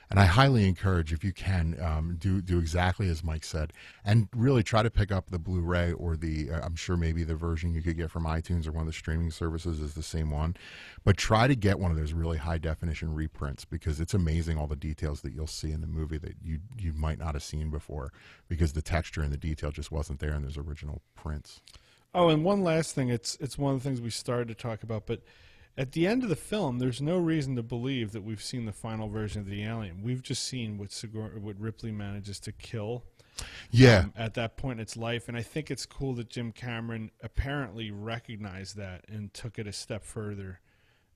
And I highly encourage, if you can, do exactly as Mike said, and really try to pick up the Blu-ray or I'm sure maybe the version you could get from iTunes or one of the streaming services is the same one, but try to get one of those really high definition reprints because it's amazing all the details that you'll see in the movie that you might not have seen before because the texture and the detail just wasn't there in those original prints. Oh, and one last thing, it's one of the things we started to talk about, but at the end of the film, there's no reason to believe that we've seen the final version of the alien. We've just seen what Ripley manages to kill. Yeah. At that point in its life, and I think it's cool that Jim Cameron apparently recognized that and took it a step further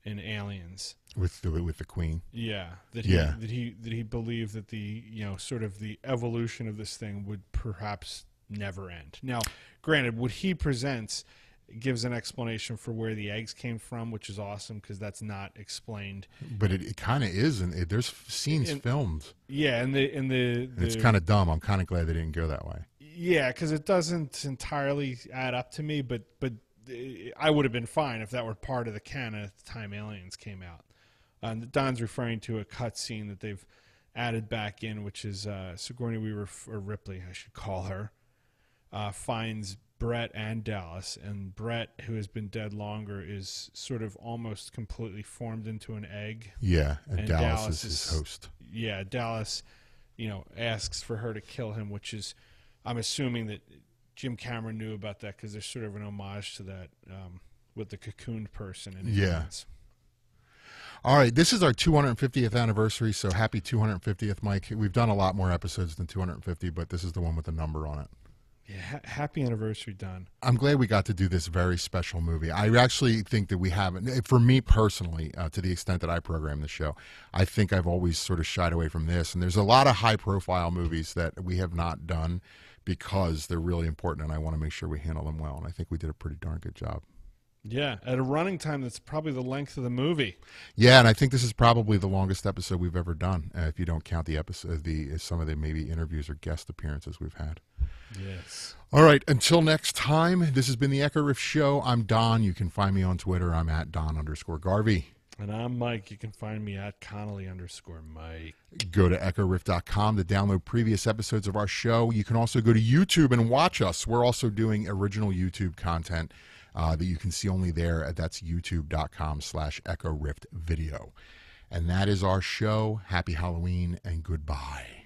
in Aliens with the Queen. Yeah, that he believed that the sort of the evolution of this thing would perhaps never end. Now, granted, what he presents gives an explanation for where the eggs came from, which is awesome because that's not explained. But it kind of is, and there's scenes filmed. Yeah, and it's kind of dumb. I'm kind of glad they didn't go that way. Yeah, because it doesn't entirely add up to me. But I would have been fine if that were part of the canon at the time Aliens came out. Don's referring to a cut scene that they've added back in, which is Sigourney Weaver, or Ripley, I should call her, finds Brett and Dallas, and Brett, who has been dead longer, is sort of almost completely formed into an egg. Yeah, and Dallas is his host. Yeah, Dallas, asks for her to kill him, which is, I'm assuming that Jim Cameron knew about that because there's sort of an homage to that with the cocooned person. Aliens. All right, this is our 250th anniversary, so happy 250th, Mike. We've done a lot more episodes than 250, but this is the one with the number on it. Yeah, happy anniversary, Don. I'm glad we got to do this very special movie. I actually think that we haven't, for me personally, to the extent that I program the show, I think I've always sort of shied away from this. And there's a lot of high-profile movies that we have not done because they're really important, and I want to make sure we handle them well. And I think we did a pretty darn good job. Yeah, at a running time that's probably the length of the movie. Yeah, and I think this is probably the longest episode we've ever done, if you don't count some of the maybe interviews or guest appearances we've had. Yes. All right, until next time, this has been the ECHORIFT Show. I'm Don. You can find me on Twitter. I'm at Don_Garvey. And I'm Mike. You can find me at Connolly_Mike. Go to ECHORIFT.com to download previous episodes of our show. You can also go to YouTube and watch us. We're also doing original YouTube content that you can see only there. That's youtube.com/ECHORIFT video. And that is our show. Happy Halloween and goodbye.